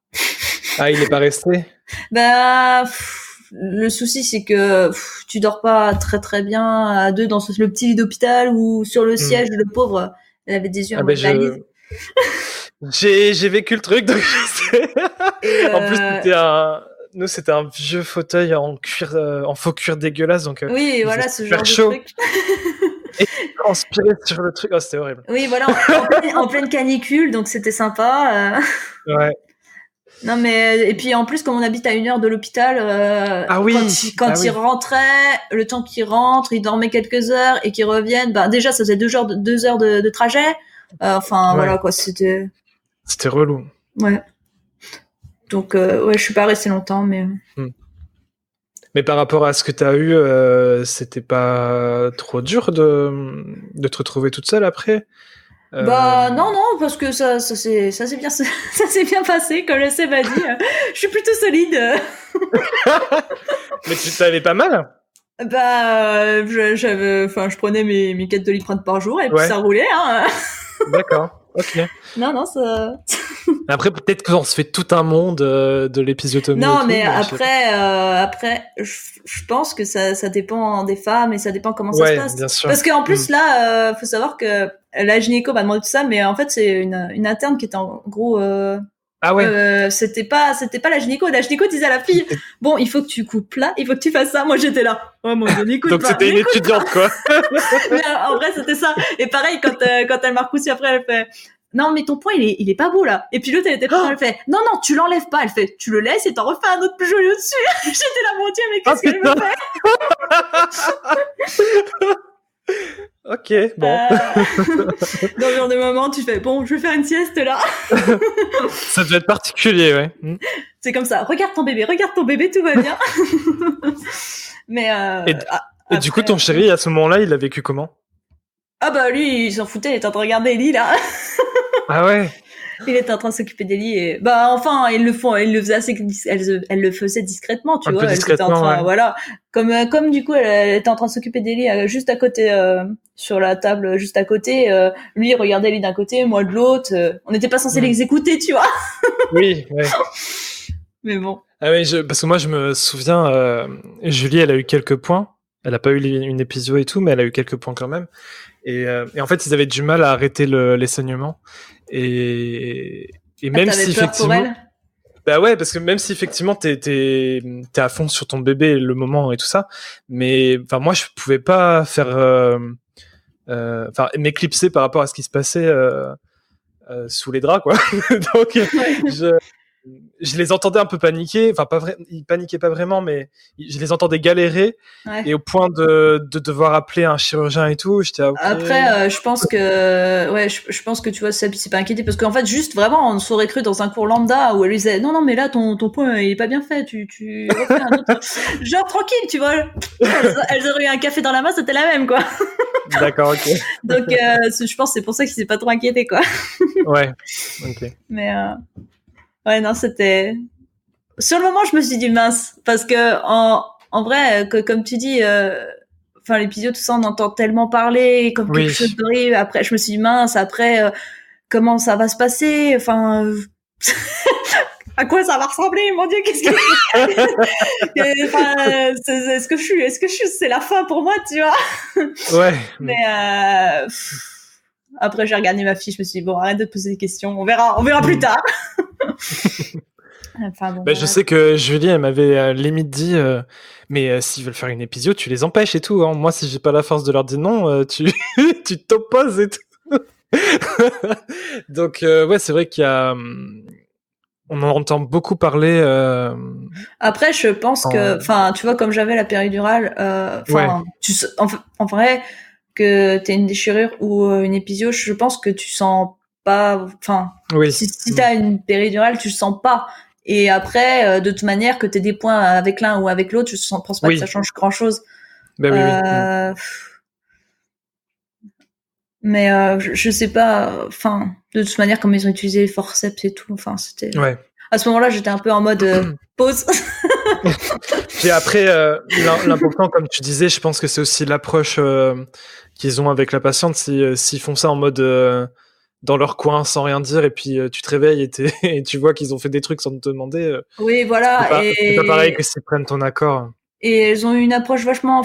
Ah, il est pas resté? Bah, le souci, c'est que tu dors pas très très bien à deux dans le petit lit d'hôpital ou sur le siège, le pauvre, elle avait des yeux en mode valise. J'ai vécu le truc, donc je sais. En plus, c'était un vieux fauteuil en cuir, en faux cuir dégueulasse, donc. Oui, voilà, ce genre chaud. de truc. Et transpirer sur le truc, c'était horrible. Oui, voilà, en pleine canicule, donc c'était sympa. Ouais. Non, mais et puis en plus, comme on habite à 1 heure de l'hôpital, quand il rentrait, le temps qu'il rentre, il dormait quelques heures et qu'il revienne, bah déjà ça faisait 2 heures de trajet. Voilà quoi, c'était relou. Ouais. Donc je suis pas restée longtemps, mais. Mais par rapport à ce que t'as eu, c'était pas trop dur de te retrouver toute seule après? Bah non, parce que ça s'est bien passé, comme le Seb m'a dit. Je suis plutôt solide. Mais tu t'avais pas mal? Bah, je prenais mes 4 doliprane par jour et puis ça roulait, hein. D'accord, ok. Non, ça. Après, peut-être qu'on se fait tout un monde de l'épisiotomie. Non, mais après, je pense que ça dépend des femmes et ça dépend comment ça se passe. Bien sûr. Parce qu'en plus, là, faut savoir que la gynéco m'a demandé tout ça, mais en fait, c'est une interne qui était en gros. Ah ouais. C'était pas la gynéco. La gynéco disait à la fille, bon, il faut que tu coupes là, il faut que tu fasses ça. Moi, j'étais là. Ouais, mon Dieu, n'écoute pas. Donc c'était une étudiante, quoi. Mais en vrai, c'était ça. Et pareil, quand elle m'a recousu après, elle fait, non, mais ton poing, il est pas beau, là. Et puis l'autre, elle était pas, elle fait, non, tu l'enlèves pas. Elle fait, tu le laisses et t'en refais un autre plus joli au-dessus. J'étais là, mon Dieu, mais qu'est-ce qu'elle me fait? Ok, bon. Dans le genre de moment, tu fais, bon, je vais faire une sieste, là. Ça devait être particulier, ouais. C'est comme ça. Regarde ton bébé, tout va bien. Mais, et du coup, ton chéri, à ce moment-là, il a vécu comment? Ah bah lui, il s'en foutait, il était en train de regarder les lits, là. Ah ouais. Il était en train de s'occuper des lits et bah enfin il le faisait elle le faisait discrètement, tu vois, elle était en train voilà, comme du coup elle était en train de s'occuper des lits juste à côté sur la table juste à côté, lui il regardait les lits d'un côté, moi de l'autre, on n'était pas censé les écouter, tu vois. Oui, ouais. Mais bon. Ah oui, parce que moi je me souviens, Julie, elle a eu quelques points. Elle a pas eu une épisio et tout, mais elle a eu quelques points quand même. Et en fait, ils avaient du mal à arrêter les saignements. Et même si effectivement, bah ouais, parce que même si effectivement t'es à fond sur ton bébé, le moment et tout ça, mais enfin moi je pouvais pas faire, m'éclipser par rapport à ce qui se passait sous les draps, quoi. Donc je les entendais un peu paniquer, enfin ils paniquaient pas vraiment, mais je les entendais galérer, et au point de devoir appeler un chirurgien et tout, j'étais okay. Après, je pense que je pense que tu vois, ça s'est pas inquiété parce qu'en fait, juste vraiment, on s'aurait cru dans un cours lambda où elle lui disait non, mais là ton point il est pas bien fait, tu refais un autre genre tranquille, tu vois. Elles auraient eu un café dans la main, c'était la même, quoi. D'accord, ok. Donc je pense que c'est pour ça qu'il s'est pas trop inquiété, quoi. Ouais, ok. Mais ouais, non, c'était... Sur le moment, je me suis dit mince, parce que en vrai, comme tu dis, l'épisode, tout ça, on entend tellement parler comme quelque chose d'horrible. Après, je me suis dit mince, après, comment ça va se passer? Enfin, à quoi ça va ressembler? Mon Dieu, qu'est-ce que... est-ce que je suis, c'est la fin pour moi, tu vois? Ouais. Mais après, j'ai regardé ma fille, je me suis dit bon, arrête de te poser des questions, on verra plus tard. Enfin, bon, je sais que Julie, elle m'avait limite dit mais s'ils veulent faire une épisode, tu les empêches et tout, hein. Moi, si j'ai pas la force de leur dire non, tu t'opposes et tout. Donc ouais, c'est vrai qu'il y a on en entend beaucoup parler. Après, je pense que, enfin, tu vois, comme j'avais la péridurale, en vrai, que t'aies une déchirure ou une épisio, je pense que tu sens pas, enfin, si t'as une péridurale, tu sens pas. Et après, de toute manière, que t'aies des points avec l'un ou avec l'autre, je pense pas que ça change grand chose. Mais je sais pas, enfin, de toute manière, comme ils ont utilisé les forceps et tout, enfin, c'était. Ouais. à ce moment-là, j'étais un peu en mode pause. Puis après, l'important, comme tu disais, je pense que c'est aussi l'approche qu'ils ont avec la patiente. S'ils font ça en mode dans leur coin sans rien dire, et puis tu te réveilles et tu vois qu'ils ont fait des trucs sans te demander. Oui, voilà. C'est pas pareil que s'ils prennent ton accord. Et elles ont une approche vachement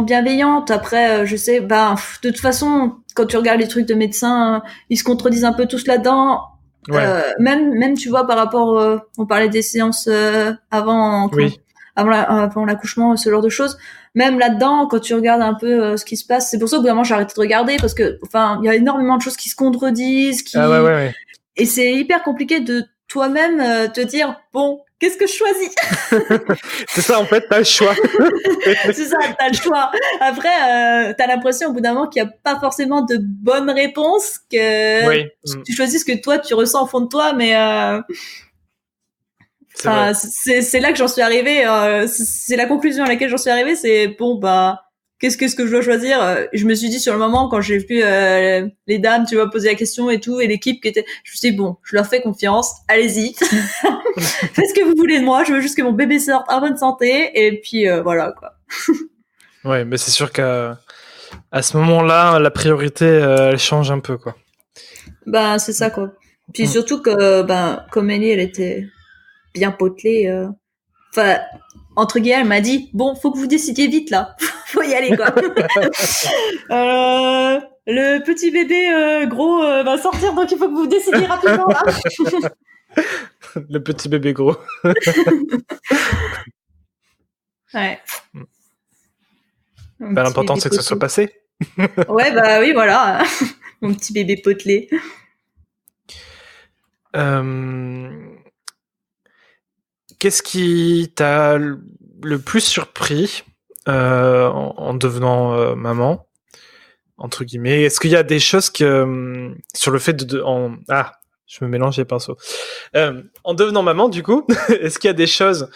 bienveillante. Après, je sais, de toute façon, quand tu regardes les trucs de médecins, ils se contredisent un peu tous là-dedans. Ouais. Même, tu vois, par rapport, on parlait des séances avant l'accouchement, ce genre de choses. Même là-dedans, quand tu regardes un peu ce qui se passe, c'est pour ça qu'au bout d'un moment j'ai arrêté de regarder parce que, il y a énormément de choses qui se contredisent, Ouais. Et c'est hyper compliqué de toi-même te dire bon, qu'est-ce que je choisis? C'est ça, en fait, t'as le choix. C'est ça, t'as le choix. Après, t'as l'impression au bout d'un moment qu'il n'y a pas forcément de bonnes réponses, que tu choisis ce que toi tu ressens au fond de toi, mais c'est là que j'en suis arrivée. C'est la conclusion à laquelle j'en suis arrivée. C'est bon, qu'est-ce que je dois choisir? Je me suis dit sur le moment, quand j'ai vu les dames, tu vois, poser la question et tout, et l'équipe qui était, je me suis dit bon, je leur fais confiance, allez-y, faites ce que vous voulez de moi, je veux juste que mon bébé sorte en bonne santé, et puis voilà quoi. Ouais, mais c'est sûr qu'à ce moment-là, la priorité, elle change un peu, quoi. C'est ça, quoi. Puis surtout que, comme Ellie, elle était bien potelée, entre guillemets, elle m'a dit bon, faut que vous décidiez vite là, faut y aller quoi. Le petit bébé gros va sortir, donc il faut que vous décidiez rapidement là. Le petit bébé gros. Ouais. L'important c'est que ça soit passé. Ouais, oui, voilà. Mon petit bébé potelé. Qu'est-ce qui t'a le plus surpris en devenant maman, entre guillemets? Est-ce qu'il y a des choses sur le fait je me mélange les pinceaux. En devenant maman, du coup, est-ce qu'il y a des choses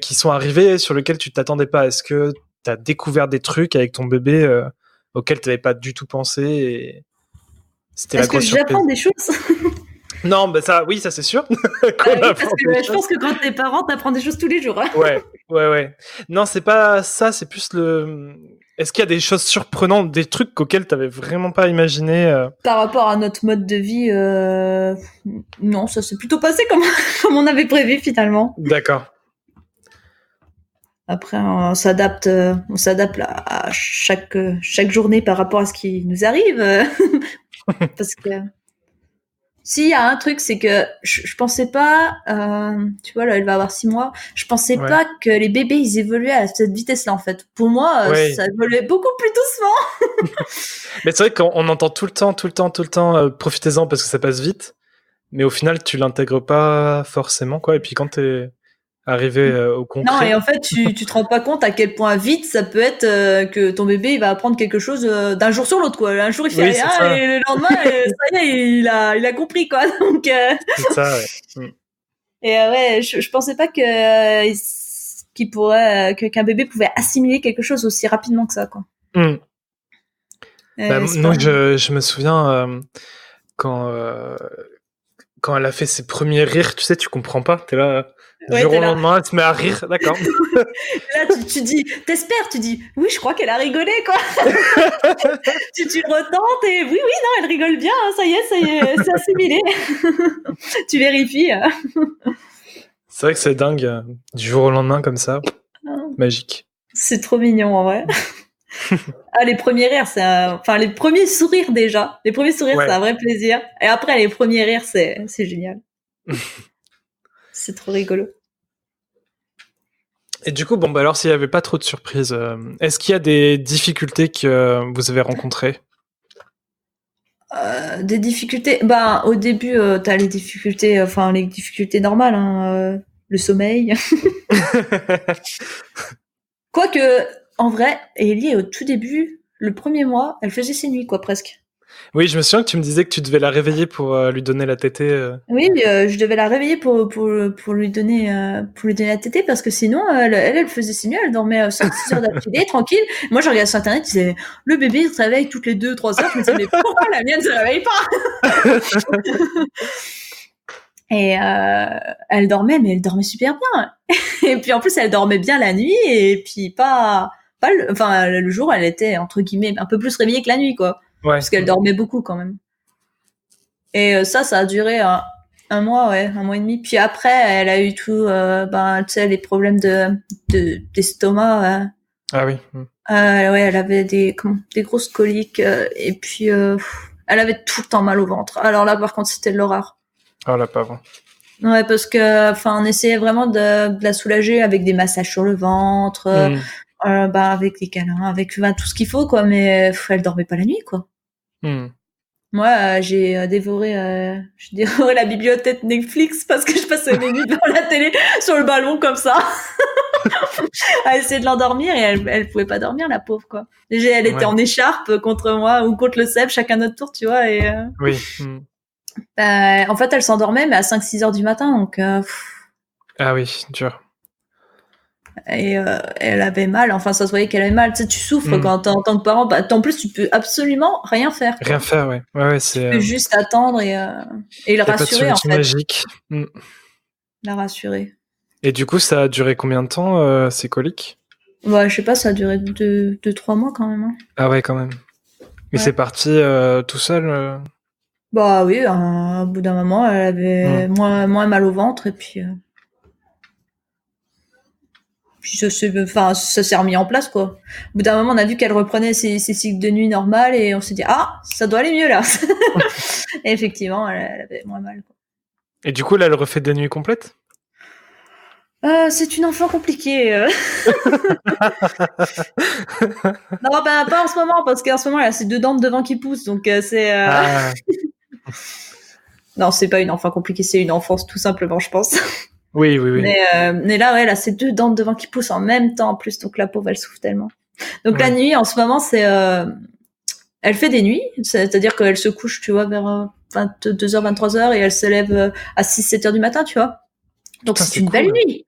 qui sont arrivées sur lesquelles tu t'attendais pas? Est-ce que t'as découvert des trucs avec ton bébé auxquels t'avais pas du tout pensé et c'était la grosse surprise? Est-ce que j'apprends des choses? Non, ça c'est sûr. Parce que je pense que quand t'es parent, t'apprends des choses tous les jours. Hein. Ouais. Non, c'est pas ça, c'est plus Est-ce qu'il y a des choses surprenantes, des trucs auxquels t'avais vraiment pas imaginé Par rapport à notre mode de vie, non, ça s'est plutôt passé comme on avait prévu finalement. D'accord. Après, on s'adapte à chaque journée par rapport à ce qui nous arrive. Parce que s'il y a un truc, c'est que je pensais pas, tu vois, là, elle va avoir 6 mois, je pensais pas que les bébés, ils évoluaient à cette vitesse-là, en fait. Pour moi, ça évoluait beaucoup plus doucement. Mais c'est vrai qu'on entend tout le temps, profitez-en parce que ça passe vite. Mais au final, tu l'intègres pas forcément, quoi. Et puis quand t'es arrivé au concret... Non, et en fait, tu te rends pas compte à quel point vite ça peut être que ton bébé il va apprendre quelque chose d'un jour sur l'autre, quoi. Un jour il fait rien et le lendemain ça y est, il a compris, quoi. Donc c'est ça, ouais. Et je pensais pas que qu'un bébé pouvait assimiler quelque chose aussi rapidement que ça, quoi. Nous, je me souviens quand elle a fait ses premiers rires, tu sais, tu comprends pas, t'es là. Du jour au lendemain, elle se met à rire, d'accord. Là, tu dis, t'espères, tu dis, oui, je crois qu'elle a rigolé, quoi. tu le retentes et oui, non, elle rigole bien, hein, ça y est, c'est assimilé. Tu vérifies. C'est vrai que c'est dingue, du jour au lendemain, comme ça, magique. C'est trop mignon, en vrai. Les premiers rires, les premiers sourires déjà. Les premiers sourires, c'est un vrai plaisir. Et après, les premiers rires, c'est génial. C'est trop rigolo. Et du coup, alors s'il n'y avait pas trop de surprises, est-ce qu'il y a des difficultés que vous avez rencontrées? Des difficultés. Au début, t'as les difficultés normales, hein, le sommeil. Quoique, en vrai, Ellie, au tout début, le premier mois, elle faisait ses nuits, quoi, presque. Oui, je me souviens que tu me disais que tu devais la réveiller pour lui donner la tétée. Oui, je devais la réveiller pour lui donner la tétée parce que sinon elle faisait ses nuits, elle dormait 5-6 heures d'affilée tranquille. Moi je regardais sur internet, je disais le bébé il se réveille toutes les 2-3 heures, je me disais mais pourquoi la mienne se réveille pas? Et elle dormait, mais elle dormait super bien. Et puis en plus, elle dormait bien la nuit, et puis pas le jour, elle était entre guillemets un peu plus réveillée que la nuit, quoi. Ouais. Parce qu'elle dormait beaucoup quand même. Et ça a duré un mois, ouais, un mois et demi. Puis après, elle a eu tout, tu sais, les problèmes d'estomac. Ah oui. Ouais, elle avait des grosses coliques, et puis elle avait tout le temps mal au ventre. Alors là, par contre, c'était de l'horreur. Oh la pauvre. Ouais, parce que, on essayait vraiment de la soulager avec des massages sur le ventre, avec des câlins, avec tout ce qu'il faut, quoi. Mais elle dormait pas la nuit, quoi. Moi, j'ai dévoré la bibliothèque Netflix parce que je passais mes nuits devant la télé sur le ballon comme ça, à essayer de l'endormir, et elle pouvait pas dormir, la pauvre, quoi. Déjà, elle était en écharpe contre moi ou contre le Seb, chacun notre tour, tu vois. Et oui. En fait, elle s'endormait, mais à 5-6 heures du matin, donc. Ah oui, dur. Et elle avait mal, enfin ça se voyait qu'elle avait mal. Tu sais, tu souffres quand en tant que parent, en plus tu peux absolument rien faire, quoi. Rien faire, ouais. Ouais, c'est. Tu peux juste attendre et le rassurer, en fait. Magique. La rassurer. Et du coup, ça a duré combien de temps, ces coliques? Ouais, je sais pas, ça a duré 2-3 mois quand même. Hein. Ah ouais, quand même. Et c'est parti tout seul Bah oui, au bout d'un moment, elle avait moins mal au ventre, et puis ça s'est remis en place, quoi. Au bout d'un moment, on a vu qu'elle reprenait ses cycles de nuit normales, et on s'est dit, ça doit aller mieux là. Et effectivement, elle avait moins mal, quoi. Et du coup, là, elle refait des nuits complètes? C'est une enfant compliquée. Non, pas en ce moment, parce qu'en ce moment, elle a ses 2 dents de devant qui poussent, donc c'est. Non, c'est pas une enfant compliquée, c'est une enfance tout simplement, je pense. Oui. Mais là, ouais, elle a ses 2 dents de devant qui poussent en même temps en plus, donc la pauvre, elle souffre tellement. Donc la nuit, en ce moment, c'est. Elle fait des nuits, c'est-à-dire qu'elle se couche, tu vois, vers 22h, 23h, et elle se lève à 6-7h du matin, tu vois. Donc c'est une belle nuit.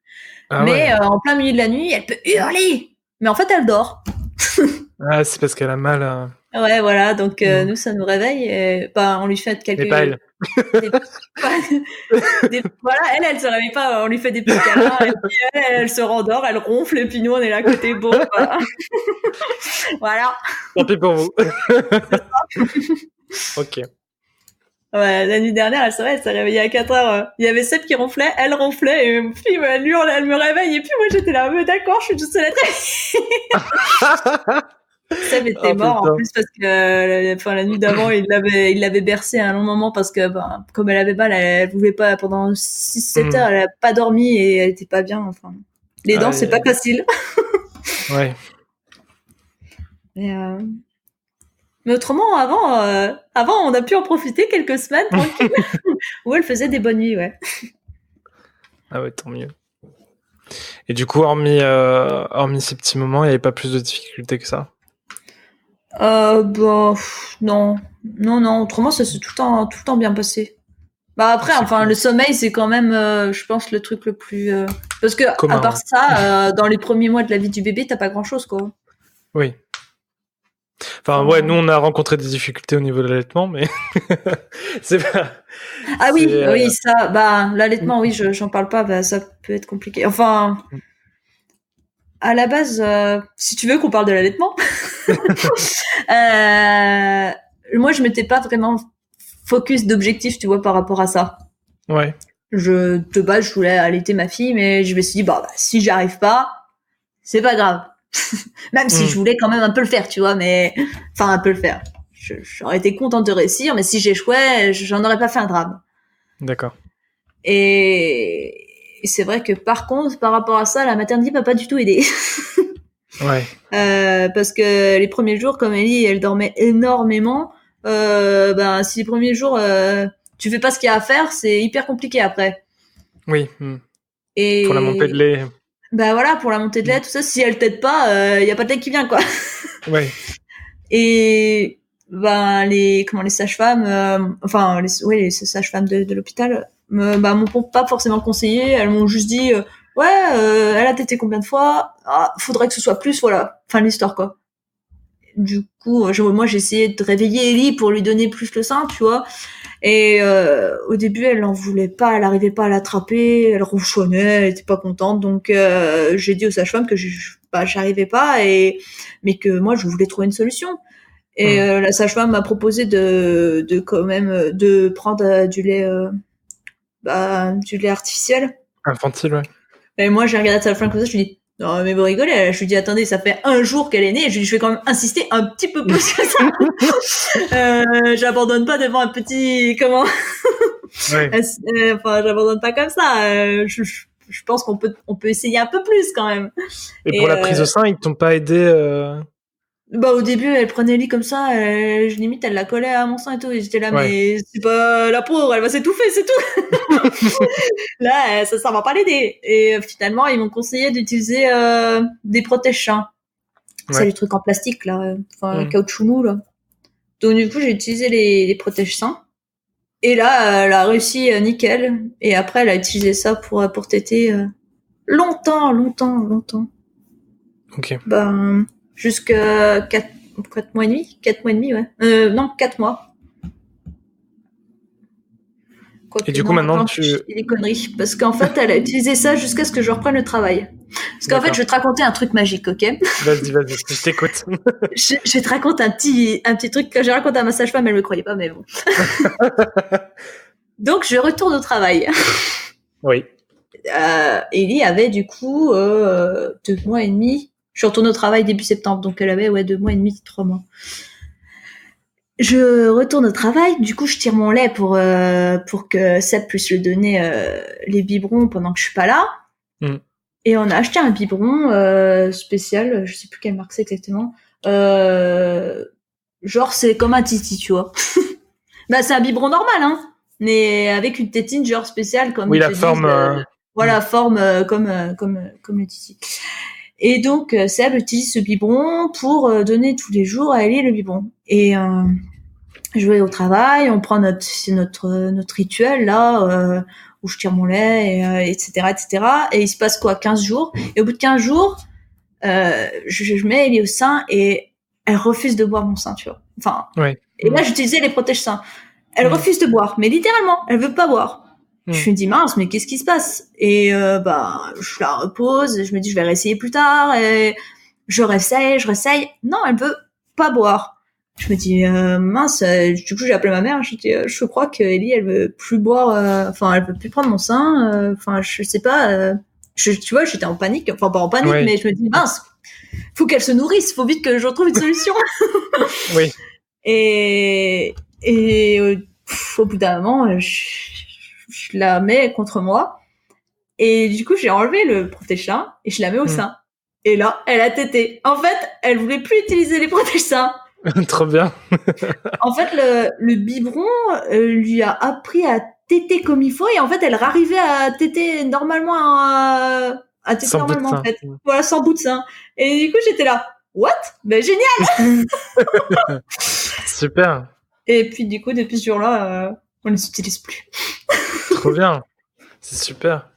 Mais en plein milieu de la nuit, elle peut hurler. Mais en fait, elle dort. C'est parce qu'elle a mal. Ouais, voilà. Donc nous, ça nous réveille, et on lui fait quelques. Mais pas elle. Voilà, elle se réveille pas. On lui fait des petits câlins, et puis elle se rendort, elle ronfle, et puis nous, on est là à côté. Bon, voilà. Voilà. Tant pis pour vous. Ok. Ouais, la nuit dernière, elle s'est réveillée à 4h. Il y avait Seb qui ronflait, elle ronflait, et puis elle hurle, elle me réveille, et puis moi j'étais là, mais d'accord, je suis toute seule à Seb était mort en plus, parce que la nuit d'avant, il l'avait bercé à un long moment, parce que comme elle avait mal, elle pouvait pas, pendant 6-7 heures, elle a pas dormi, et elle était pas bien, enfin. Les dents, c'est pas facile. Ouais. Mais autrement, avant, on a pu en profiter quelques semaines tranquille, où elle faisait des bonnes nuits, ouais. Ah ouais, tant mieux. Et du coup, hormis ces petits moments, il n'y avait pas plus de difficultés que ça? Non. Autrement, ça s'est tout le temps bien passé. Après, cool. Le sommeil, c'est quand même, je pense, le truc le plus. Parce que, commun, à part ça, dans les premiers mois de la vie du bébé, t'as pas grand-chose, quoi. Oui. Enfin, ouais, nous, on a rencontré des difficultés au niveau de l'allaitement, mais c'est pas. Ah oui, ça, l'allaitement, oui, j'en parle pas, ça peut être compliqué. Enfin, à la base, si tu veux qu'on parle de l'allaitement, moi, je m'étais pas vraiment focus d'objectif, tu vois, par rapport à ça. Ouais. De base, je voulais allaiter ma fille, mais je me suis dit, si j'y arrive pas, c'est pas grave. Même si je voulais quand même un peu le faire, tu vois, mais un peu le faire. J'aurais été contente de réussir, mais si j'échouais, j'en aurais pas fait un drame. D'accord. Et c'est vrai que par contre, par rapport à ça, la maternité m'a pas du tout aidée. Ouais. Parce que les premiers jours, comme Ellie, elle dormait énormément. Si les premiers jours, tu fais pas ce qu'il y a à faire, c'est hyper compliqué après. Oui. Et pour la montée de lait. Voilà, pour la montée de lait, tout ça, si elle t'aide pas, y a pas de lait qui vient, quoi. Ouais. Et les sages-femmes, les sages-femmes de l'hôpital m'ont pas forcément conseillé. Elles m'ont juste dit, elle a tété combien de fois, faudrait que ce soit plus, voilà, fin de l'histoire, quoi. du coup, moi, j'ai essayé de réveiller Ellie pour lui donner plus le sein, tu vois. Et au début, elle n'en voulait pas, elle n'arrivait pas à l'attraper, elle ronchonnait, elle était pas contente. Donc j'ai dit aux sages-femmes que j'arrivais pas, mais que moi je voulais trouver une solution. Et la sage-femme m'a proposé de quand même de prendre du lait artificiel. Infantile, ouais. Et moi j'ai regardé la sage-femme comme ça, je lui dis non mais vous rigolez. Je lui dis attendez, ça fait 1 jour qu'elle est née. Je lui dis je vais quand même insister un petit peu plus que ça. J'abandonne pas devant un petit ouais. J'abandonne pas comme ça. Je pense qu'on peut essayer un peu plus quand même. Et pour la prise au sein, ils t'ont pas aidé Bah au début, elle prenait Ellie comme ça, limite elle la collait à mon sein et tout. Et j'étais là, mais c'est pas la pauvre, elle va s'étouffer, c'est tout. Là, ça va pas l'aider. Et finalement, ils m'ont conseillé d'utiliser des protège-seins. C'est les trucs en plastique là, caoutchouc mou là. Donc du coup, j'ai utilisé les protège-seins. Et là, elle a réussi nickel. Et après, elle a utilisé ça pour téter longtemps. Ok. Ben, jusqu'à 4 mois et demi. 4 mois et demi, ouais. Non, 4 mois. Et du coup, maintenant, tu... des conneries. Parce qu'en fait, elle a utilisé ça jusqu'à ce que je reprenne le travail. Parce qu'en fait, je vais te raconter un truc magique, ok? Vas-y, je t'écoute. je te raconte un petit truc que j'ai raconté à ma sage-femme, elle me croyait pas, mais bon. Donc, je retourne au travail. Oui. Ellie avait du coup 2 mois et demi. Je suis retournée au travail début septembre, donc elle avait 2 mois et demi, 3 mois. Je retourne au travail, du coup je tire mon lait pour que Seb puisse lui donner les biberons pendant que je suis pas là. Et on a acheté un biberon spécial, je sais plus quelle marque c'est exactement. Genre c'est comme un Titi, tu vois. Bah c'est un biberon normal, hein, mais avec une tétine genre spéciale comme la forme. Voilà, forme comme le Titi. Et donc Seb utilise ce biberon pour donner tous les jours à Ellie le biberon. Et je vais au travail, on prend notre rituel là où je tire mon lait, etc. Et il se passe quoi, 15 jours. Et au bout de 15 jours, je mets Ellie au sein et elle refuse de boire mon sein, tu vois. Enfin, et là j'utilisais les protège-seins. Elle refuse de boire, mais littéralement, elle veut pas boire. Je me dis mince, mais qu'est-ce qui se passe? Et je la repose, je me dis je vais réessayer plus tard, et je réessaye. Non, elle veut pas boire. Je me dis mince, du coup j'ai appelé ma mère, je dis je crois que Ellie elle veut plus boire, elle veut plus prendre mon sein, je sais pas, tu vois, j'étais en panique, pas en panique, mais je me dis mince, faut qu'elle se nourrisse, faut vite que je retrouve une solution. Oui. Et au bout d'un moment, je la mets contre moi. Et du coup, j'ai enlevé le protège-seins et je la mets au sein. Et là, elle a tété. En fait, elle voulait plus utiliser les protège-seins. Trop bien. En fait, le biberon lui a appris à téter comme il faut. Et en fait, elle arrivait à téter normalement, à téter normalement, en fait. Voilà, sans bout de sein. Et du coup, j'étais là. What? Ben, génial! Super. Et puis, du coup, depuis ce jour-là, on ne s'utilise plus. Trop bien. C'est super.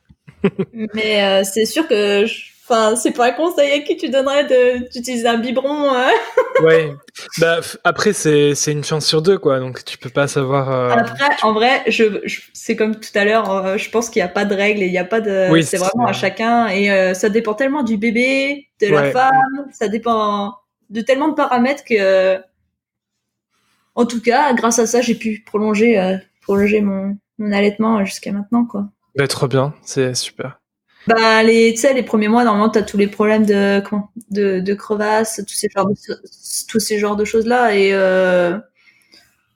Mais c'est sûr que c'est pas un conseil à qui tu donnerais d'utiliser un biberon. Ouais. Bah après c'est une chance sur 2 quoi, donc tu peux pas savoir. Après en vrai c'est comme tout à l'heure, je pense qu'il y a pas de règles et il y a pas de. Oui, c'est vraiment à chacun et ça dépend tellement du bébé, de la femme, ça dépend de tellement de paramètres que. En tout cas, grâce à ça, j'ai pu prolonger mon allaitement jusqu'à maintenant, quoi. Bah, trop bien, c'est super. Bah, les premiers mois, normalement, t'as tous les problèmes de crevasses, tous ces genres de choses-là,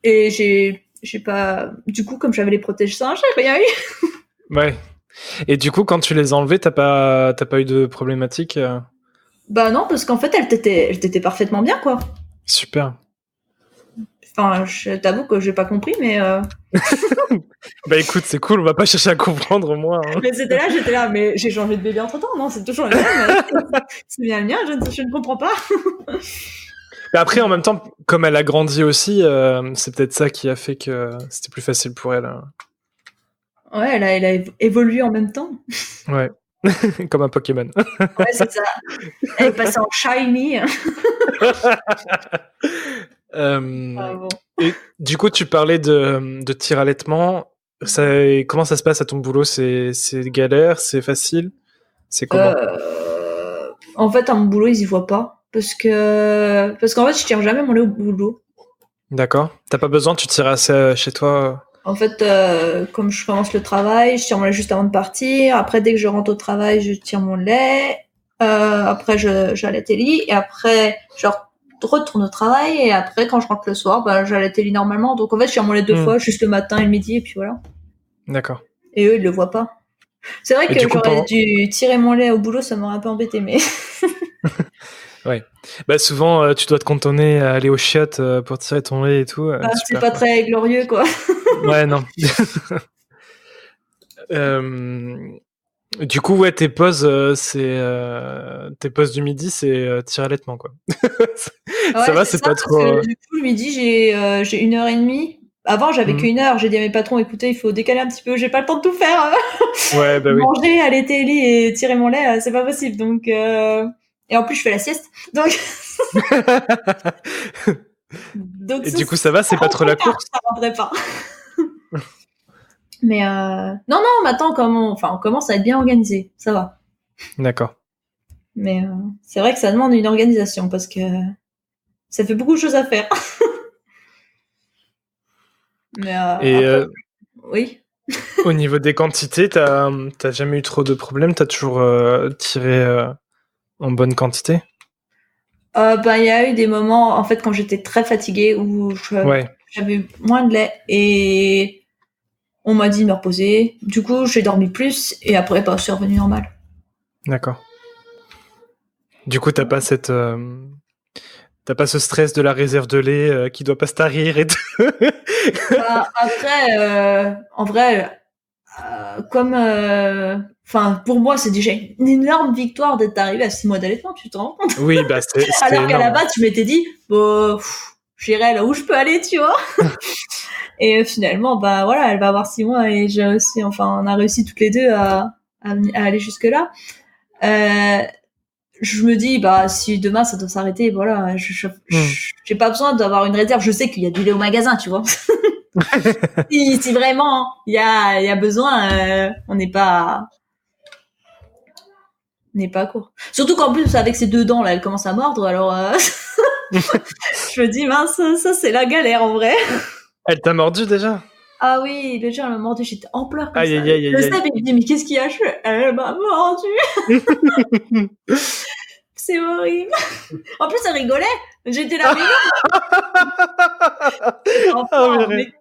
et j'ai pas, du coup, comme j'avais les protège-seins, j'ai rien eu. Ouais. Et du coup, quand tu les as enlevés, t'as pas eu de problématique? Bah non, parce qu'en fait, elle t'était parfaitement bien, quoi. Super. Enfin, je t'avoue que j'ai pas compris, mais. Bah écoute, c'est cool, on va pas chercher à comprendre au moins. Hein. Mais j'étais là, mais j'ai changé de bébé entre temps, non? C'est toujours le même. C'est bien le mien, je ne comprends pas. Mais après, en même temps, comme elle a grandi aussi, c'est peut-être ça qui a fait que c'était plus facile pour elle. Ouais, elle a évolué en même temps. Ouais. Comme un Pokémon. Ouais, c'est ça. Elle est passée en shiny. Bon. Et du coup, tu parlais de tir allaitement. Comment ça se passe à ton boulot? C'est galère? C'est facile? C'est comment? En fait, à mon boulot, ils y voient pas. Parce qu'en fait, je tire jamais mon lait au boulot. D'accord. T'as pas besoin, tu tires assez chez toi? En fait, comme je commence le travail, je tire mon lait juste avant de partir. Après, dès que je rentre au travail, je tire mon lait. Après, j'allaite Ellie. Et après, je retourne au travail. Et après, quand je rentre le soir, j'allaite Ellie normalement. Donc, en fait, je tire mon lait 2 fois, juste le matin et le midi. Et puis voilà. D'accord. Et eux, ils le voient pas. C'est vrai que j'aurais dû tirer mon lait au boulot, ça m'aurait un peu embêté, mais... Ouais. Bah souvent, tu dois te cantonner à aller aux chiottes pour tirer ton lait et tout. C'est pas très glorieux, quoi. Ouais, non. Du coup, ouais, tes pauses, tes pauses du midi, c'est tir allaitement, quoi. Ça va, c'est pas trop... Du coup, le midi, j'ai 1h30. Avant, j'avais qu'1 heure. J'ai dit à mes patrons, écoutez, il faut décaler un petit peu. J'ai pas le temps de tout faire. Ouais, bah oui. Manger, allaiter Ellie et tirer mon lait, c'est pas possible. Donc, et en plus, je fais la sieste. Donc, et du coup, ça va, c'est pas trop la course. Ça rendrait pas. Mais non, maintenant, on commence à être bien organisé. Ça va. D'accord. Mais c'est vrai que ça demande une organisation parce que ça fait beaucoup de choses à faire. Mais après, oui. Au niveau des quantités, t'as jamais eu trop de problèmes? T'as toujours tiré en bonne quantité? Il y a eu des moments, en fait, quand j'étais très fatiguée, où j'avais eu moins de lait et on m'a dit de me reposer. Du coup, j'ai dormi plus et après, je suis revenue normal. D'accord. Du coup, t'as pas cette... T'as pas ce stress de la réserve de lait qui doit pas se tarir et tout. Après, en vrai, comme... pour moi, c'est déjà une énorme victoire d'être arrivé à 6 mois d'allaitement, tu te rends compte? Oui, bah c'est alors qu'à la base, tu m'étais dit, j'irai là où je peux aller, tu vois. Et finalement, voilà, elle va avoir 6 mois et j'ai aussi, on a réussi toutes les deux à aller jusque-là. Je me dis, si demain ça doit s'arrêter, voilà, j'ai pas besoin d'avoir une réserve. Je sais qu'il y a du lait au magasin, tu vois. si vraiment il y a besoin, on n'est pas à court. Surtout qu'en plus, avec ses 2 dents, là, elle commence à mordre, alors je me dis, mince, ça c'est la galère en vrai. Elle t'a mordu déjà? Ah oui, déjà elle m'a mordu, j'étais en pleurs comme ça. Aïe. Le Seb, il me dit, mais qu'est-ce qu'il y a? Elle m'a mordu. C'est horrible. En plus, elle rigolait. J'étais là, mais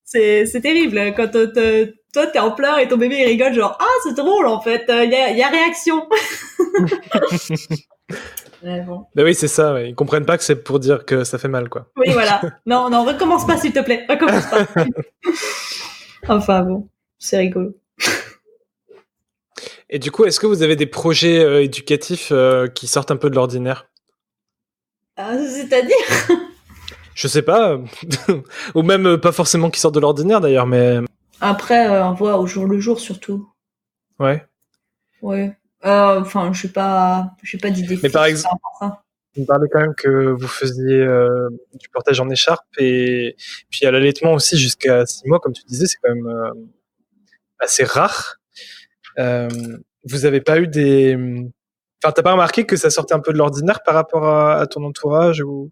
c'est terrible. Quand toi, t'es en pleurs et ton bébé, il rigole, genre, c'est drôle, en fait. Il y a réaction. Ouais, bon. Bah oui, c'est ça. Ouais. Ils comprennent pas que c'est pour dire que ça fait mal, quoi. Oui, voilà. Non, recommence pas, s'il te plaît. Recommence pas. Enfin, bon. C'est rigolo. Et du coup, est-ce que vous avez des projets éducatifs qui sortent un peu de l'ordinaire? C'est-à-dire? Je sais pas. Ou même pas forcément qui sortent de l'ordinaire, d'ailleurs, mais... Après, on voit au jour le jour, surtout. Ouais. Ouais. Je sais pas d'idée. Mais par exemple, vous me parlez quand même que vous faisiez du portage en écharpe et puis à l'allaitement aussi jusqu'à 6 mois, comme tu disais, c'est quand même assez rare. Vous avez pas eu des... Enfin, t'as pas remarqué que ça sortait un peu de l'ordinaire par rapport à ton entourage ou...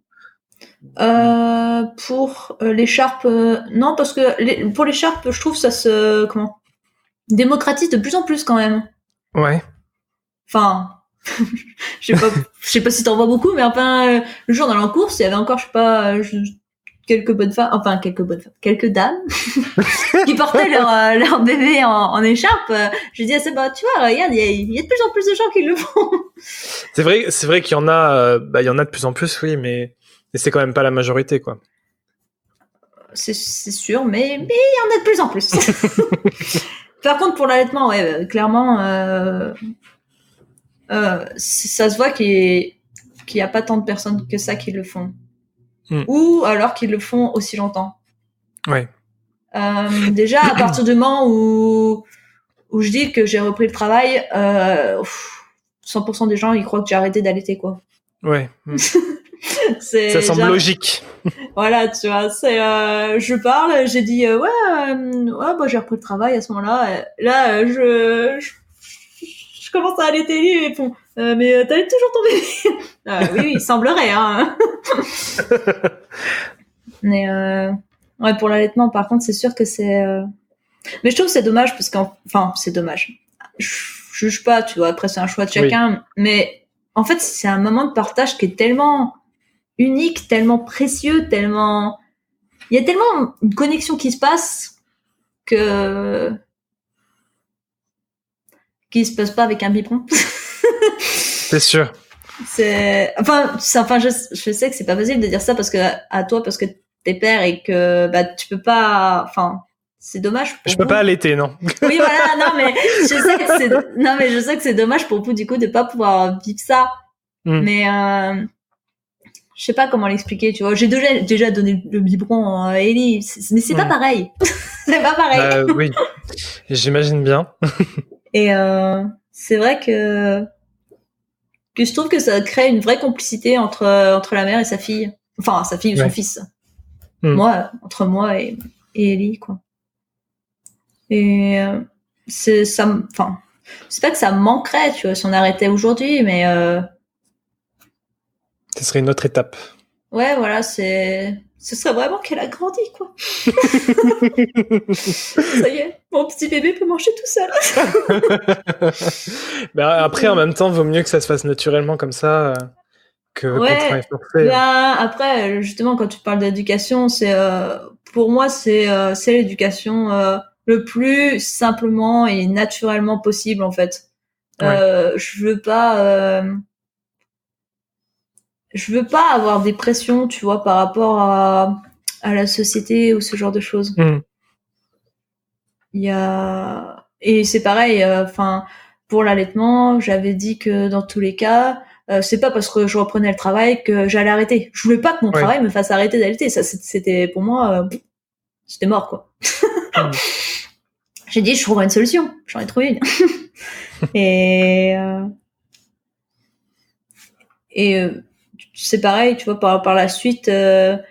Pour l'écharpe, non, parce que pour l'écharpe, je trouve ça se démocratise de plus en plus quand même. Ouais. Enfin, je sais pas si t'en vois beaucoup, mais le jour dans la course, il y avait encore, quelques quelques dames qui portaient leur bébé en écharpe. Je dis à Seba, tu vois, regarde, il y a de plus en plus de gens qui le font. C'est vrai qu'il y en a, il y en a de plus en plus, oui, mais c'est quand même pas la majorité, quoi. C'est sûr, mais il y en a de plus en plus. Par contre, pour l'allaitement, ouais, clairement, ça se voit qu'il y a pas tant de personnes que ça qui le font. Ou alors qu'ils le font aussi longtemps. Ouais. Déjà, à partir du moment où où je dis que j'ai repris le travail, 100% des gens ils croient que j'ai arrêté d'allaiter, quoi. Ouais. Ça semble logique. Voilà, tu vois, je parle, j'ai dit j'ai repris le travail à ce moment-là. Là, je commence à allaiter lui et bon, mais t'allaites toujours ton bébé. Oui, il semblerait, hein. Mais ouais, pour l'allaitement, par contre, c'est sûr que c'est. Mais je trouve que c'est dommage parce c'est dommage. Je juge pas, tu vois. Après, c'est un choix de chacun, oui. Mais en fait, c'est un moment de partage qui est tellement unique, tellement précieux, tellement. Il y a tellement une connexion qui se passe qui se passe pas avec un biberon. C'est sûr. Je sais que c'est pas facile de dire ça parce que t'es père et que tu peux pas. C'est dommage pour vous. Je peux pas allaiter, non. Oui, voilà, non, mais je sais que c'est dommage pour vous, du coup, de pas pouvoir vivre ça. Mais je sais pas comment l'expliquer, tu vois. J'ai déjà donné le biberon à Ellie, mais c'est pas pareil. C'est pas pareil. Oui, j'imagine bien. Et c'est vrai que je trouve que ça crée une vraie complicité entre la mère et sa fille. Enfin, sa fille ou son fils. Entre moi et Ellie, quoi. Et c'est pas que ça me manquerait, tu vois, si on arrêtait aujourd'hui, mais ce serait une autre étape. Ouais, voilà, ce serait vraiment qu'elle a grandi, quoi. Ça y est, mon petit bébé peut manger tout seul. Après, en même temps, vaut mieux que ça se fasse naturellement comme ça que qu'on travaille forcé. Après, justement, quand tu parles d'éducation, pour moi, c'est l'éducation le plus simplement et naturellement possible, en fait. Je veux pas avoir des pressions, tu vois, par rapport à la société ou ce genre de choses. Et c'est pareil, pour l'allaitement, j'avais dit que dans tous les cas, c'est pas parce que je reprenais le travail que j'allais arrêter. Je voulais pas que mon travail me fasse arrêter d'allaiter. Ça, c'était pour moi, c'était mort, quoi. J'ai dit, je trouverai une solution. J'en ai trouvé une. Et c'est pareil, tu vois, par la suite, on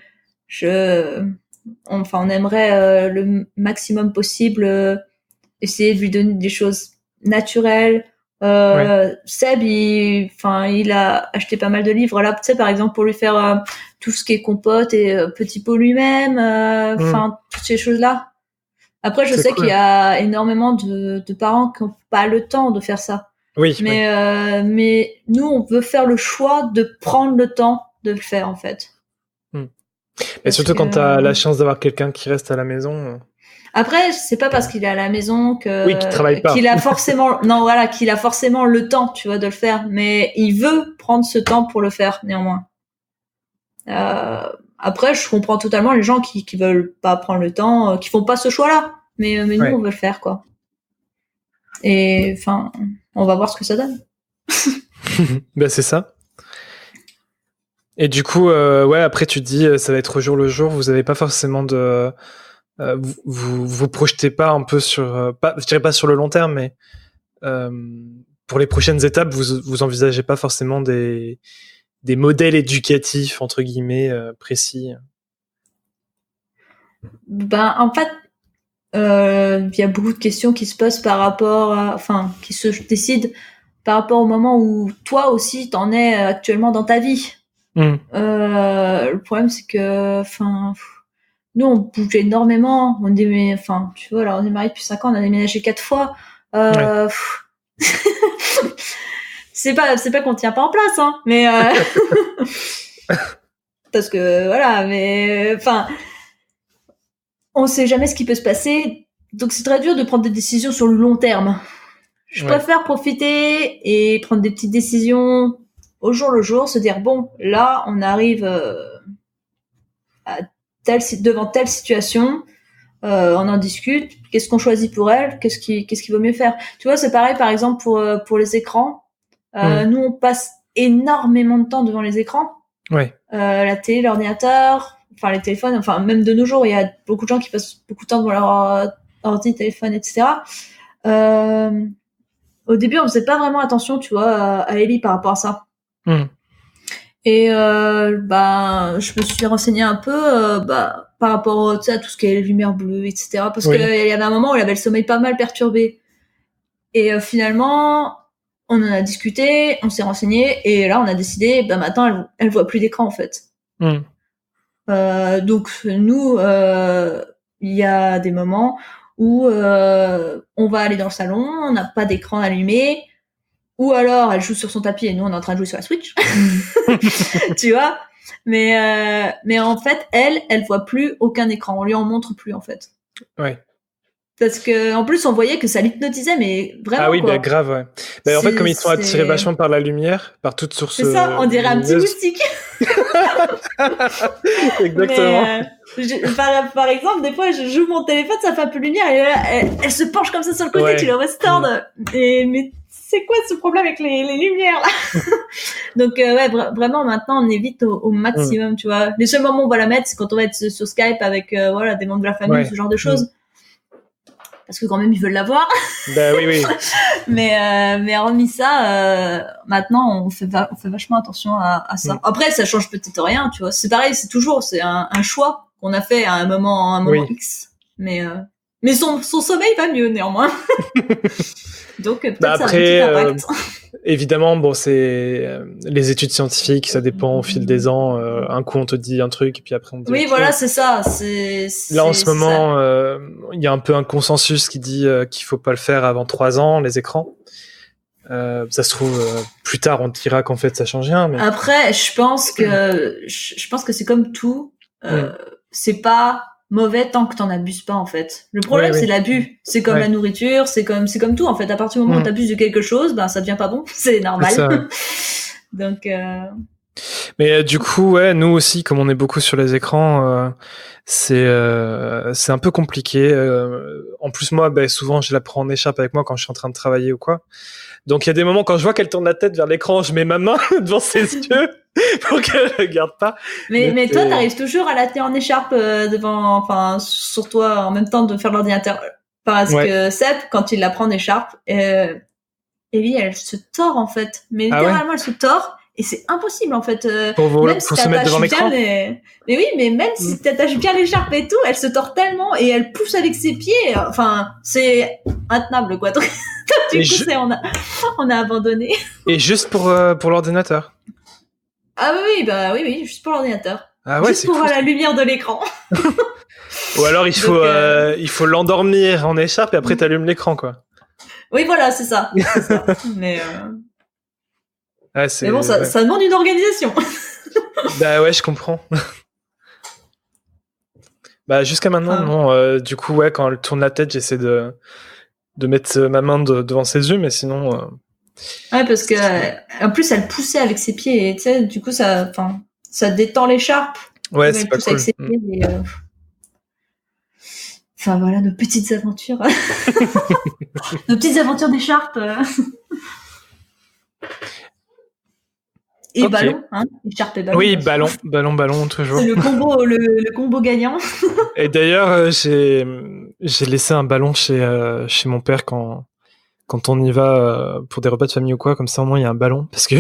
aimerait le maximum possible essayer de lui donner des choses naturelles. Seb, il a acheté pas mal de livres là, tu sais, par exemple, pour lui faire tout ce qui est compote et petit pot lui-même, toutes ces choses-là. Après, je sais qu'il y a énormément de parents qui n'ont pas le temps de faire ça. Oui. Mais nous, on veut faire le choix de prendre le temps de le faire, en fait. Et surtout quand tu as la chance d'avoir quelqu'un qui reste à la maison. Après, c'est pas parce qu'il est à la maison qu'il travaille pas. Qu'il a forcément le temps, tu vois, de le faire. Mais il veut prendre ce temps pour le faire, néanmoins. Après, je comprends totalement les gens qui veulent pas prendre le temps, qui font pas ce choix-là. Mais nous, on veut le faire, quoi. Et on va voir ce que ça donne. C'est ça. Et du coup, après tu te dis, ça va être au jour le jour. Vous avez pas forcément de, vous projetez pas un peu sur, je dirais pas sur le long terme, mais pour les prochaines étapes, vous envisagez pas forcément des modèles éducatifs entre guillemets précis. En fait, il y a beaucoup de questions qui se posent par rapport qui se décident par rapport au moment où toi aussi t'en es actuellement dans ta vie. Le problème, c'est que nous, on bouge énormément. Tu vois, alors on est mariés depuis 5 ans, on a déménagé 4 fois. C'est pas qu'on tient pas en place, hein, mais parce que voilà, mais on sait jamais ce qui peut se passer, donc c'est très dur de prendre des décisions sur le long terme. Je préfère profiter et prendre des petites décisions au jour le jour, se dire bon, là, on arrive devant telle situation, on en discute. Qu'est-ce qu'on choisit pour elle ? Qu'est-ce qui vaut mieux faire ? Tu vois, c'est pareil, par exemple pour les écrans. Nous, on passe énormément de temps devant les écrans. La télé, l'ordinateur, les téléphones. Même de nos jours, il y a beaucoup de gens qui passent beaucoup de temps devant leur ordi, téléphone, etc. Au début, on faisait pas vraiment attention, tu vois, à Ellie par rapport à ça. Et je me suis renseignée un peu par rapport à tout ce qui est les lumières bleues, etc. Parce qu'il y avait un moment où elle avait le sommeil pas mal perturbé. Et finalement, on en a discuté, on s'est renseigné, et là, on a décidé, maintenant, elle voit plus d'écran, en fait. Donc, nous, il y a des moments où on va aller dans le salon, on n'a pas d'écran allumé, ou alors elle joue sur son tapis et nous on est en train de jouer sur la Switch. Tu vois, mais en fait elle voit plus aucun écran, on lui en montre plus en fait. Ouais. Parce que en plus on voyait que ça l'hypnotisait, mais vraiment. Ah oui, quoi. Grave, ouais. En fait, comme ils sont attirés vachement par la lumière, par toute source. C'est ça, on dirait un petit moustique. Exactement. Par exemple, des fois, je joue mon téléphone, ça fait un peu de lumière, et elle se penche comme ça sur le côté, tu la vois se tordre. Mais c'est quoi ce problème avec les lumières là? Donc vraiment maintenant on évite au maximum, tu vois. Les seuls moments où on va la mettre, c'est quand on va être sur Skype avec des membres de la famille, ce genre de choses. Parce que quand même ils veulent la voir. Bah oui. mais hormis ça, maintenant on fait vachement attention à ça. Après ça change peut-être rien, tu vois. C'est pareil, c'est un choix qu'on a fait à un moment X. Mais son sommeil va mieux néanmoins. Donc peut-être ça a un petit impact. Évidemment, c'est les études scientifiques, ça dépend au fil des ans. Un coup on te dit un truc, et puis après on te dit. Oui, voilà, c'est ça. Là en ce moment, il y a un peu un consensus qui dit qu'il faut pas le faire avant 3 ans, les écrans. Ça se trouve plus tard on te dira qu'en fait ça change rien. Mais... Après, je pense que c'est comme tout. C'est pas mauvais tant que t'en abuses pas en fait. Le problème c'est l'abus. C'est comme la nourriture, c'est comme tout en fait. À partir du moment où t'abuses de quelque chose, ça devient pas bon. C'est normal. C'est ça, ouais. Donc. Mais du coup, nous aussi, comme on est beaucoup sur les écrans, c'est un peu compliqué. En plus, moi, souvent, je la prends en écharpe avec moi quand je suis en train de travailler ou quoi. Donc, il y a des moments quand je vois qu'elle tourne la tête vers l'écran, je mets ma main devant ses yeux pour qu'elle regarde pas. Mais toi, t'arrives toujours à la tenir en écharpe sur toi en même temps de faire l'ordinateur. Parce que Seb, quand il la prend en écharpe, Ellie, elle se tord en fait. Mais littéralement, elle se tord. Et c'est impossible en fait. Pour se mettre devant l'écran. Mais oui, mais même si t'attaches bien l'écharpe et tout, elle se tord tellement et elle pousse avec ses pieds. Enfin, c'est intenable quoi. Donc, du coup, on a abandonné. Et juste pour l'ordinateur. Ah oui, juste pour l'ordinateur. Ah ouais, juste pour la lumière de l'écran. Ou alors il faut l'endormir en écharpe et après t'allumes l'écran quoi. Oui, voilà, c'est ça. Mais mais bon, ça demande une organisation. Bah ouais, je comprends. Jusqu'à maintenant, non. Du coup, quand elle tourne la tête, j'essaie de mettre ma main devant ses yeux, mais sinon. Ouais, parce que en plus, elle poussait avec ses pieds, et tu sais, du coup, ça détend l'écharpe. Ouais, c'est pas cool. Avec ses pieds, et, Enfin voilà, nos petites aventures. Nos petites aventures d'écharpe. Et ballon, écharpe et ballon. Oui, ballon, toujours. C'est le combo gagnant. Et d'ailleurs, j'ai laissé un ballon chez mon père quand on y va pour des repas de famille ou quoi, comme ça au moins il y a un ballon, parce que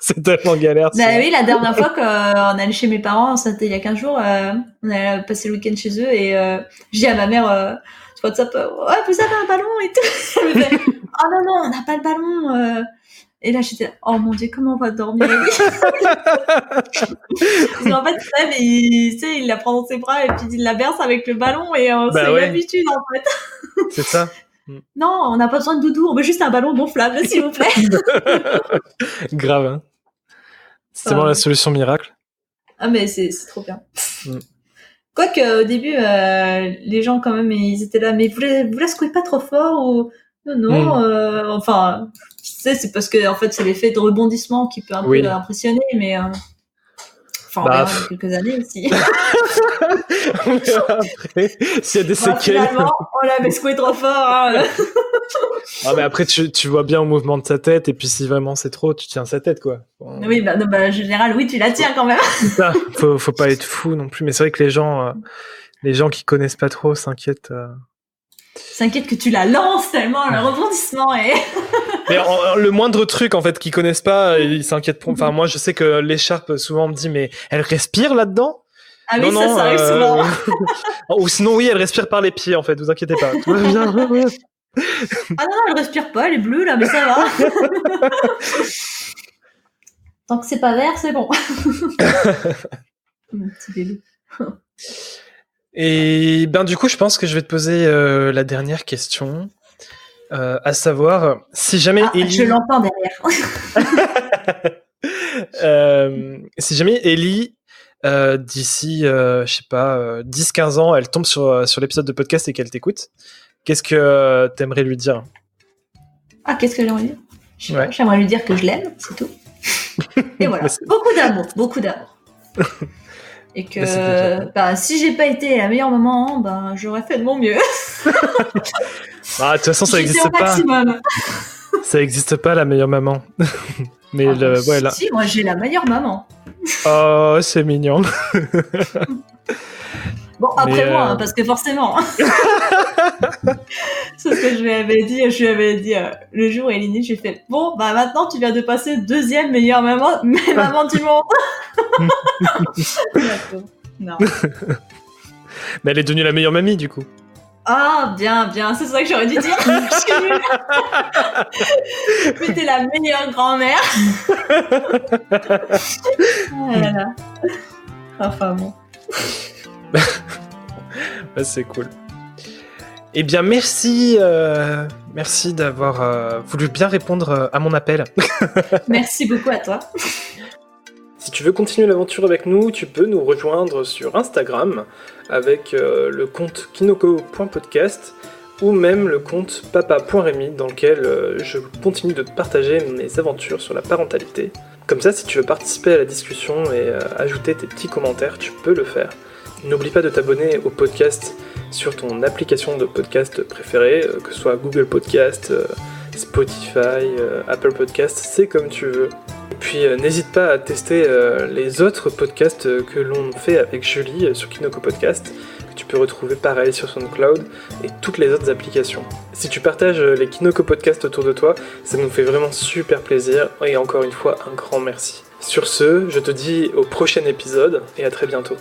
c'est tellement galère. Oui, la dernière fois qu'on allait chez mes parents, c'était il y a 15 jours, on allait passer le week-end chez eux et j'ai dit à ma mère sur WhatsApp, ouais, vous avez un ballon et tout. Elle me fait, oh non, on n'a pas le ballon. Et là, j'étais, oh mon Dieu, comment on va dormir? Parce qu'en fait, Seb, il la prend dans ses bras et puis il la berce avec le ballon et c'est l'habitude en fait. C'est ça. Non, on n'a pas besoin de doudou, on veut juste un ballon gonflable, s'il vous plaît. Grave, hein. C'est vraiment la solution miracle. Ah, mais c'est trop bien. Quoique, au début, les gens, quand même, ils étaient là, mais vous la secouez pas trop fort ou... Non, enfin, tu sais, c'est parce que, en fait, c'est l'effet de rebondissement qui peut un peu impressionner, mais... Enfin, on verra dans quelques années aussi. On verra après s'il y a des séquelles. Finalement, on l'avait secoué trop fort. Mais après, tu vois bien au mouvement de sa tête, et puis si vraiment c'est trop, tu tiens sa tête, quoi. Oui, en général, oui, tu la tiens quand même. C'est ça. Faut pas être fou non plus, mais c'est vrai que les gens qui connaissent pas trop s'inquiètent. s'inquiète que tu la lances tellement le rebondissement est... Mais le moindre truc, en fait, qu'ils connaissent pas, ils s'inquiètent. Enfin, moi, je sais que l'écharpe, souvent, on me dit, mais elle respire là-dedans? Ah oui, ça arrive souvent. Ou sinon, oui, elle respire par les pieds, en fait, vous inquiétez pas. Tout va bien. Ah non, elle respire pas, elle est bleue, là, mais ça va. Tant que c'est pas vert, c'est bon. Mon petit bébé. Et ben du coup, je pense que je vais te poser la dernière question, à savoir si jamais Ellie... Je l'entends derrière. Si jamais Ellie, d'ici, je sais pas, 10-15 ans, elle tombe sur l'épisode de podcast et qu'elle t'écoute, qu'est-ce que t'aimerais lui dire? Ah, qu'est-ce que j'aimerais lui dire? Ouais. J'aimerais lui dire que je l'aime, c'est tout. Et voilà, beaucoup d'amour. Et que si j'ai pas été la meilleure maman, j'aurais fait de mon mieux. De toute façon, ça n'existe pas. Maximum. Ça n'existe pas, la meilleure maman. Mais si, moi j'ai la meilleure maman. Oh, c'est mignon. Bon, après moi, parce que forcément. C'est ce que je lui avais dit le jour où elle est née, j'ai fait bon, maintenant tu viens de passer deuxième meilleure maman du monde. Non. Mais elle est devenue la meilleure mamie du coup. Ah, bien, c'est ça que j'aurais dû dire. Mais t'es la meilleure grand-mère. Oh là là. Enfin bon. C'est cool. Eh bien, merci d'avoir voulu bien répondre à mon appel. Merci beaucoup à toi. Si tu veux continuer l'aventure avec nous, tu peux nous rejoindre sur Instagram avec le compte kinoko.podcast ou même le compte papa.remy dans lequel je continue de partager mes aventures sur la parentalité. Comme ça, si tu veux participer à la discussion et ajouter tes petits commentaires, tu peux le faire. N'oublie pas de t'abonner au podcast sur ton application de podcast préférée, que ce soit Google Podcast, Spotify, Apple Podcast, c'est comme tu veux. Et puis n'hésite pas à tester les autres podcasts que l'on fait avec Julie sur Kinoko Podcast, que tu peux retrouver pareil sur SoundCloud et toutes les autres applications. Si tu partages les Kinoko Podcast autour de toi, ça nous fait vraiment super plaisir et encore une fois un grand merci. Sur ce, je te dis au prochain épisode et à très bientôt.